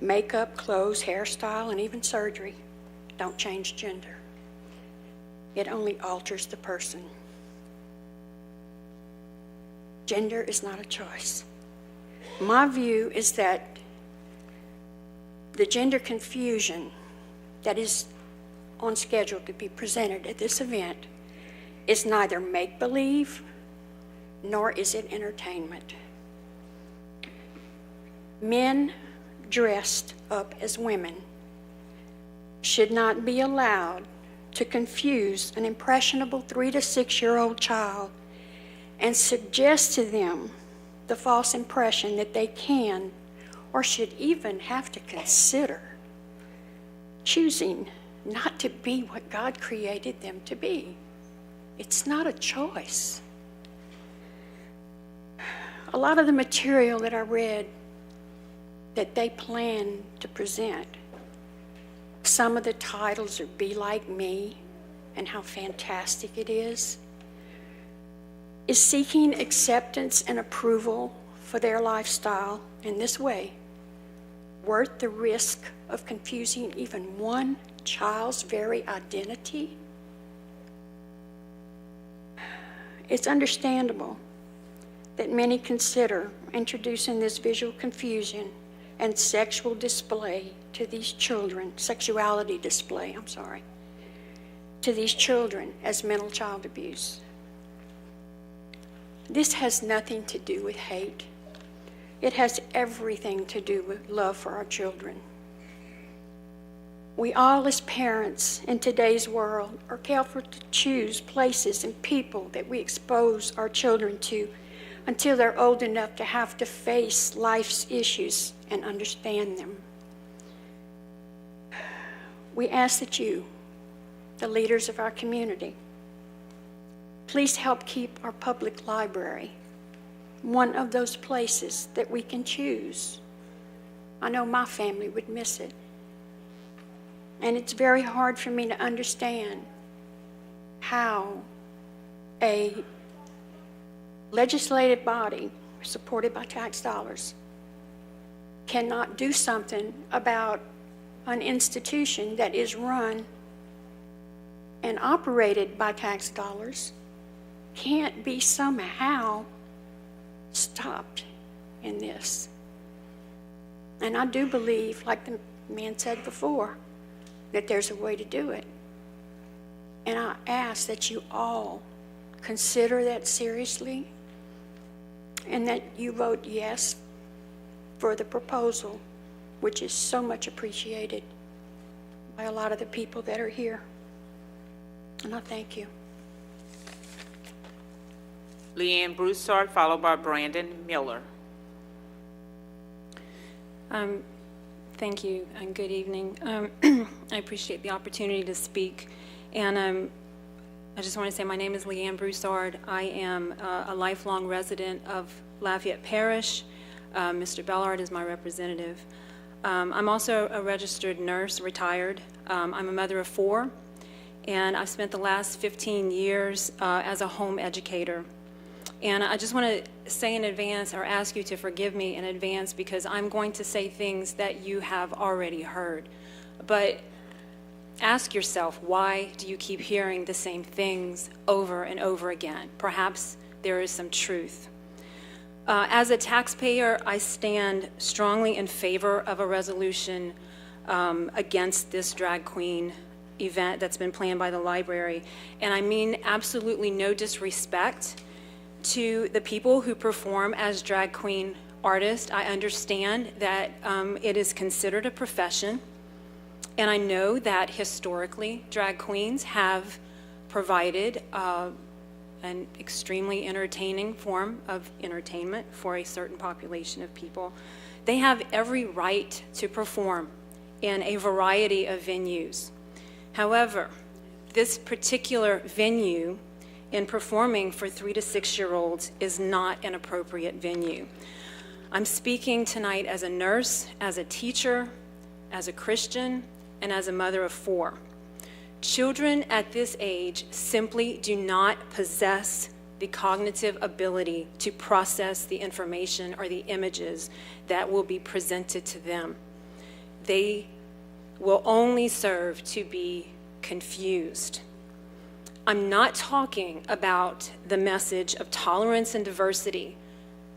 Makeup, clothes, hairstyle, and even surgery don't change gender. It only alters the person. Gender is not a choice. My view is that the gender confusion that is on schedule to be presented at this event is neither make-believe nor is it entertainment. Men dressed up as women should not be allowed to confuse an impressionable 3 to 6 year old child and suggest to them the false impression that they can or should even have to consider choosing not to be what God created them to be. It's not a choice. A lot of the material that I read that they plan to present, some of the titles are Be Like Me and how fantastic it is seeking acceptance and approval for their lifestyle in this way worth the risk of confusing even one child's very identity? It's understandable that many consider introducing this visual confusion and sexual display to these children, sexuality display, to these children as mental child abuse. This has nothing to do with hate. It has everything to do with love for our children. We all as parents in today's world are careful to choose places and people that we expose our children to until they're old enough to have to face life's issues and understand them. We ask that you, the leaders of our community, please help keep our public library one of those places that we can choose. I know my family would miss it. And it's very hard for me to understand how a legislative body supported by tax dollars cannot do something about an institution that is run and operated by tax dollars, can't be somehow stopped in this. And I do believe, like the man said before, that there's a way to do it. And I ask that you all consider that seriously and that you vote yes for the proposal, which is so much appreciated by a lot of the people that are here. And I thank you. Leanne Broussard, followed by Brandon Miller. Thank you and good evening. I appreciate the opportunity to speak. And I just want to say my name is Leanne Broussard. I am a lifelong resident of Lafayette Parish. Mr. Bellard is my representative. I'm also a registered nurse, retired. I'm a mother of 4, and I've spent the last 15 years as a home educator. And I just want to say in advance, or ask you to forgive me in advance, because I'm going to say things that you have already heard. But ask yourself, why do you keep hearing the same things over and over again? Perhaps there is some truth. As a taxpayer, I stand strongly in favor of a resolution against this drag queen event that's been planned by the library. And I mean absolutely no disrespect to the people who perform as drag queen artists. I understand that it is considered a profession, and I know that historically drag queens have provided an extremely entertaining form of entertainment for a certain population of people. They have every right to perform in a variety of venues. However, this particular venue in performing for 3 to 6 year olds is not an appropriate venue. I'm speaking tonight as a nurse, as a teacher, as a Christian and as a mother of 4. Children at this age simply do not possess the cognitive ability to process the information or the images that will be presented to them. They will only serve to be confused. I'm not talking about the message of tolerance and diversity.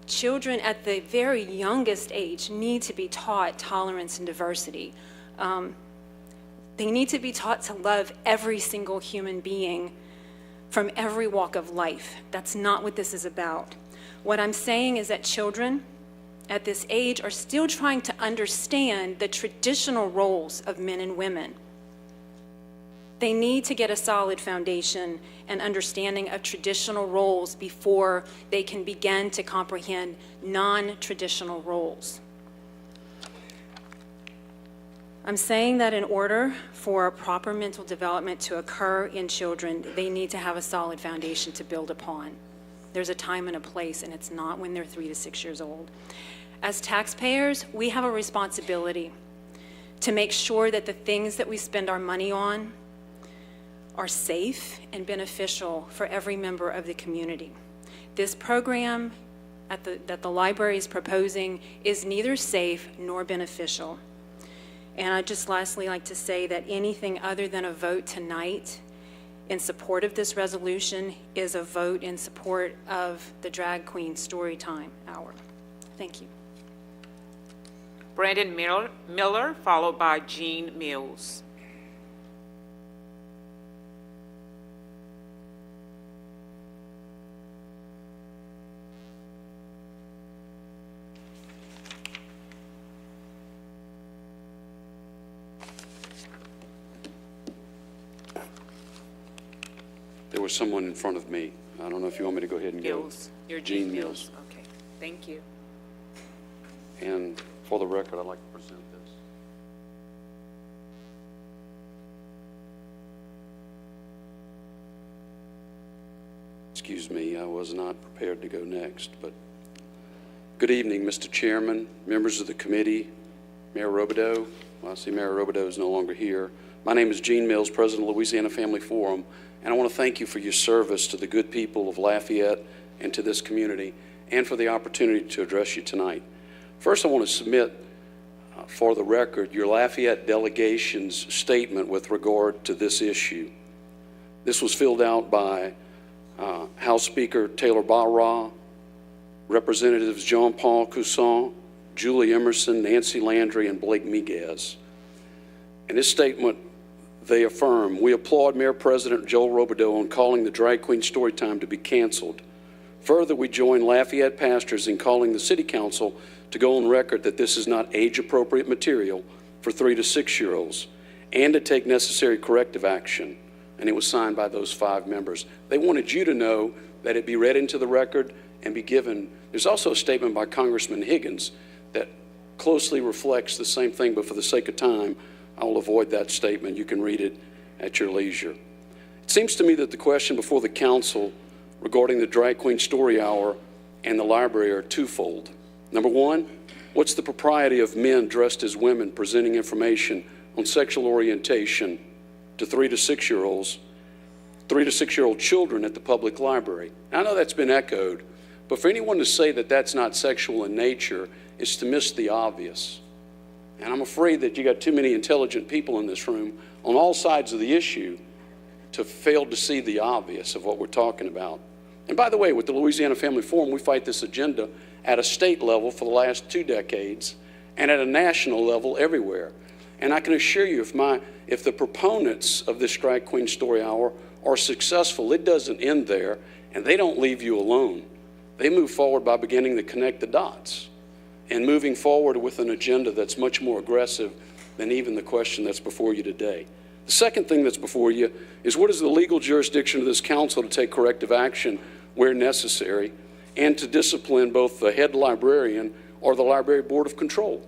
Children at the very youngest age need to be taught tolerance and diversity. They need to be taught to love every single human being from every walk of life. That's not what this is about. What I'm saying is that children at this age are still trying to understand the traditional roles of men and women. They need to get a solid foundation and understanding of traditional roles before they can begin to comprehend non-traditional roles. I'm saying that in order for proper mental development to occur in children, they need to have a solid foundation to build upon. There's a time and a place, and it's not when they're 3 to 6 years old. As taxpayers, we have a responsibility to make sure that the things that we spend our money on are safe and beneficial for every member of the community. This program that the library is proposing is neither safe nor beneficial. And I'd just lastly like to say that anything other than a vote tonight in support of this resolution is a vote in support of the Drag Queen Storytime Hour. Thank you. Brandon Miller, followed by Jean Mills. There was someone in front of me. I don't know if you want me to go ahead and Mills. go. You're Jean Mills. Okay, thank you. And for the record, I'd like to present this. Excuse me, I was not prepared to go next, but good evening, Mr. Chairman, members of the committee, Mayor Robideau. Well, I see Mayor Robideau is no longer here. My name is Gene Mills, President of Louisiana Family Forum, and I want to thank you for your service to the good people of Lafayette and to this community, and for the opportunity to address you tonight. First, I want to submit for the record your Lafayette delegation's statement with regard to this issue. This was filled out by House Speaker Taylor Barra, Representatives Jean-Paul Cousson, Julie Emerson, Nancy Landry, and Blake Miguez. In this statement, they affirm, we applaud Mayor President Joel Robideau on calling the Drag Queen Storytime to be canceled. Further, we join Lafayette pastors in calling the City Council to go on record that this is not age-appropriate material for 3 to 6-year-olds, and to take necessary corrective action. And it was signed by those 5 members. They wanted you to know that it be read into the record and be given. There's also a statement by Congressman Higgins that closely reflects the same thing, but for the sake of time, I will avoid that statement. You can read it at your leisure. It seems to me that the question before the council regarding the Drag Queen Story Hour and the library are twofold. Number one, what's the propriety of men dressed as women presenting information on sexual orientation to 3 to 6-year-olds, 3 to 6-year-old children at the public library? Now, I know that's been echoed, but for anyone to say that that's not sexual in nature is to miss the obvious. And I'm afraid that you got too many intelligent people in this room on all sides of the issue to fail to see the obvious of what we're talking about. And by the way, with the Louisiana Family Forum, we fight this agenda at a state level for the last 2 decades and at a national level everywhere. And I can assure you, if the proponents of this Drag Queen Story Hour are successful, it doesn't end there, and they don't leave you alone. They move forward by beginning to connect the dots and moving forward with an agenda that's much more aggressive than even the question that's before you today. The second thing that's before you is, what is the legal jurisdiction of this council to take corrective action where necessary and to discipline both the head librarian or the library board of control?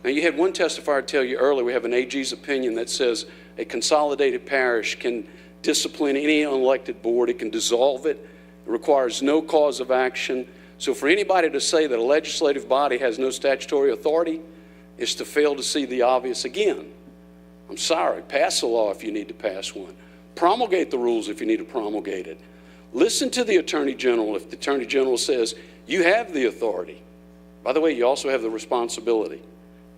Now, you had one testifier tell you earlier, we have an AG's opinion that says a consolidated parish can discipline any unelected board. It can dissolve it. It requires no cause of action. So for anybody to say that a legislative body has no statutory authority is to fail to see the obvious again. I'm sorry, pass a law if you need to pass one. Promulgate the rules if you need to promulgate it. Listen to the Attorney General if the Attorney General says you have the authority. By the way, you also have the responsibility,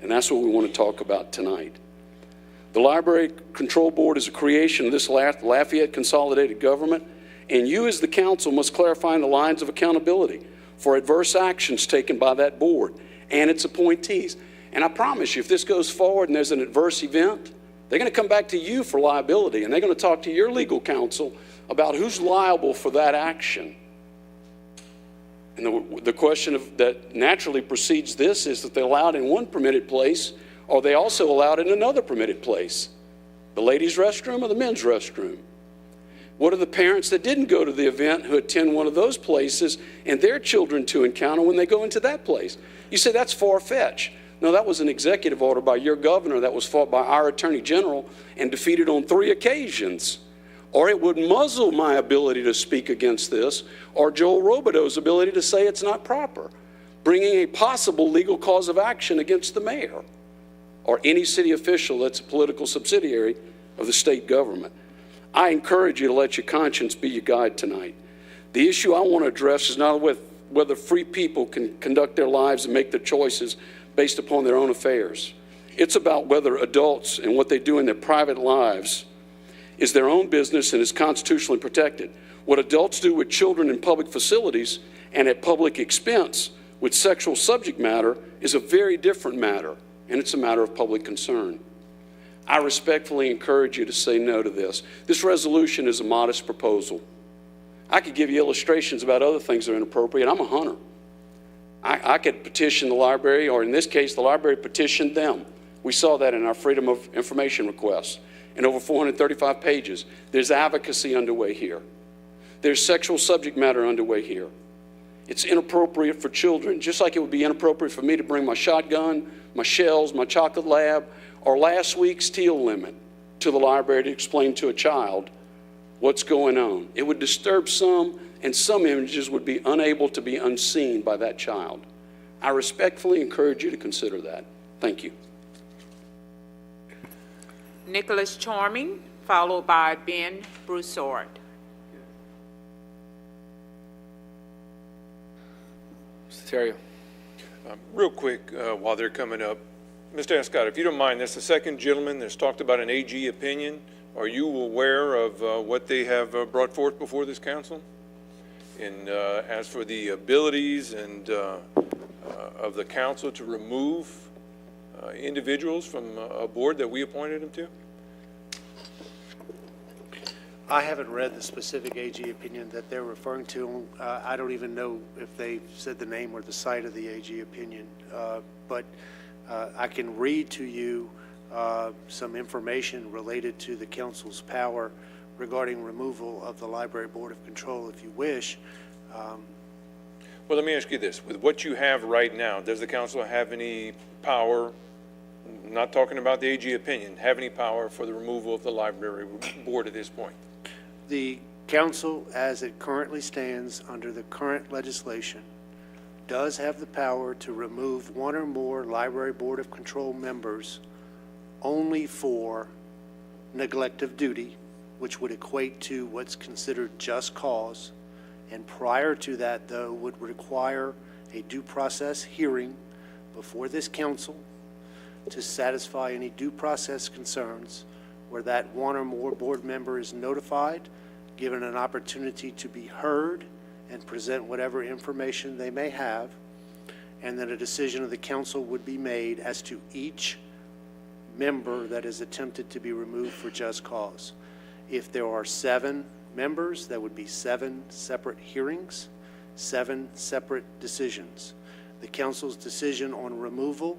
and that's what we want to talk about tonight. The Library Control Board is a creation of this Lafayette Consolidated Government, and you as the council must clarify the lines of accountability for adverse actions taken by that board and its appointees. And I promise you, if this goes forward and there's an adverse event, they're going to come back to you for liability, and they're going to talk to your legal counsel about who's liable for that action. And the question that naturally precedes this is that they allow it in one permitted place, or they also allow it in another permitted place, the ladies' restroom or the men's restroom. What are the parents that didn't go to the event who attend one of those places and their children to encounter when they go into that place? You say that's far-fetched. No, that was an executive order by your governor that was fought by our Attorney General and defeated on 3 occasions. Or it would muzzle my ability to speak against this, or Joel Robideau's ability to say it's not proper, bringing a possible legal cause of action against the mayor or any city official that's a political subsidiary of the state government. I encourage you to let your conscience be your guide tonight. The issue I want to address is not whether free people can conduct their lives and make their choices based upon their own affairs. It's about whether adults and what they do in their private lives is their own business and is constitutionally protected. What adults do with children in public facilities and at public expense with sexual subject matter is a very different matter, and it's a matter of public concern. I respectfully encourage you to say no to this. This resolution is a modest proposal. I could give you illustrations about other things that are inappropriate. I'm a hunter. I could petition the library, or in this case, the library petitioned them. We saw that in our Freedom of Information request. In over 435 pages, there's advocacy underway here. There's sexual subject matter underway here. It's inappropriate for children, just like it would be inappropriate for me to bring my shotgun, my shells, my chocolate lab, or last week's teal limit to the library to explain to a child what's going on. It would disturb some, and some images would be unable to be unseen by that child. I respectfully encourage you to consider that. Thank you. Nicholas Charming, followed by Ben Broussard. Mr. Terrio. Real quick, while they're coming up, Mr. Ascott, if you don't mind, that's the second gentleman that's talked about an AG opinion. Are you aware of what they have brought forth before this council? And as for the abilities and of the council to remove individuals from a board that we appointed them to? I haven't read the specific AG opinion that they're referring to. I don't even know if they said the name or the site of the AG opinion, but I can read to you some information related to the council's power regarding removal of the Library Board of Control if you wish. Well, let me ask you this. With what you have right now, does the council have any power, not talking about the AG opinion, have any power for the removal of the library board at this point? The council, as it currently stands under the current legislation, does have the power to remove one or more Library Board of Control members only for neglect of duty, which would equate to what's considered just cause. And prior to that, though, would require a due process hearing before this council to satisfy any due process concerns where that one or more board member is notified, given an opportunity to be heard and present whatever information they may have, and then a decision of the council would be made as to each member that is attempted to be removed for just cause. If there are 7 members, that would be 7 separate hearings, 7 separate decisions. The council's decision on removal,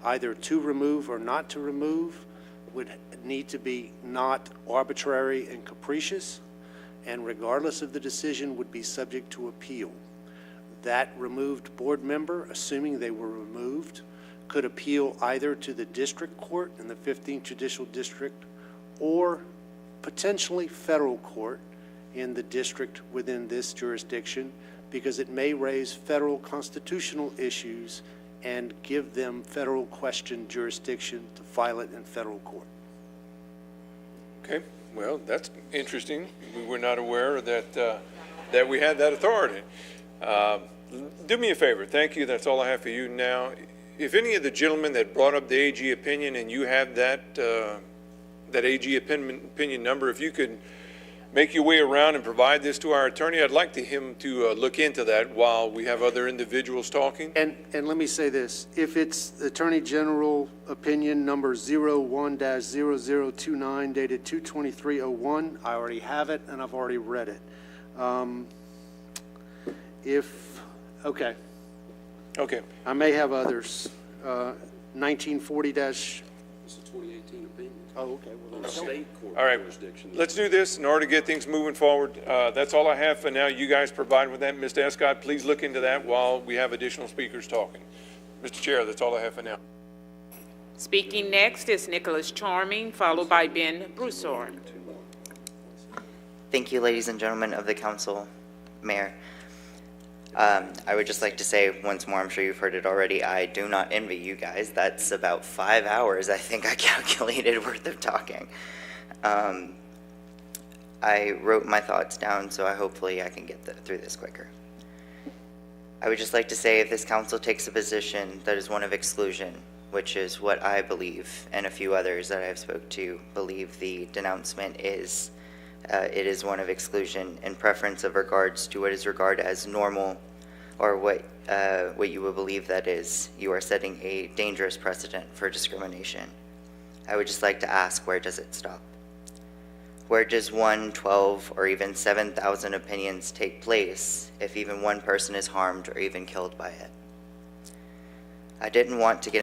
either to remove or not to remove, would need to be not arbitrary and capricious, and regardless of the decision would be subject to appeal. That removed board member, assuming they were removed, could appeal either to the district court in the 15th Judicial District or potentially federal court in the district within this jurisdiction, because it may raise federal constitutional issues and give them federal question jurisdiction to file it in federal court. Okay, well, that's interesting. We were not aware that, that we had that authority. Do me a favor, thank you, that's all I have for you now. If any of the gentlemen that brought up the AG opinion and you have that, that AG opinion number, if you could make your way around and provide this to our attorney, I'd like him to look into that while we have other individuals talking. And let me say this, if it's Attorney General opinion number 01-0029 dated 2/23/01, I already have it and I've already read it. Okay. Okay. I may have others. 1940 It's a 2018 opinion. Oh, okay. Well, State court All right, jurisdiction. let's do this in order to get things moving forward. That's all I have for now. You guys provide with that. Mr. Escott, please look into that while we have additional speakers talking. Mr. Chair, that's all I have for now. Speaking next is Nicholas Charming, followed by Ben Broussard. Thank you, ladies and gentlemen of the council, Mayor. I would just like to say once more, I'm sure you've heard it already, I do not envy you guys. That's about 5 hours, I think I calculated, worth of talking. I wrote my thoughts down, so hopefully I can get through this quicker. I would just like to say if this council takes a position that is one of exclusion, which is what I believe, and a few others that I've spoke to believe the denouncement is, it is one of exclusion in preference of regards to what is regarded as normal, or what you would believe that is. You are setting a dangerous precedent for discrimination. I would just like to ask, where does it stop? Where does 1, 12, or even 7,000 opinions take place if even one person is harmed or even killed by it? I didn't want to get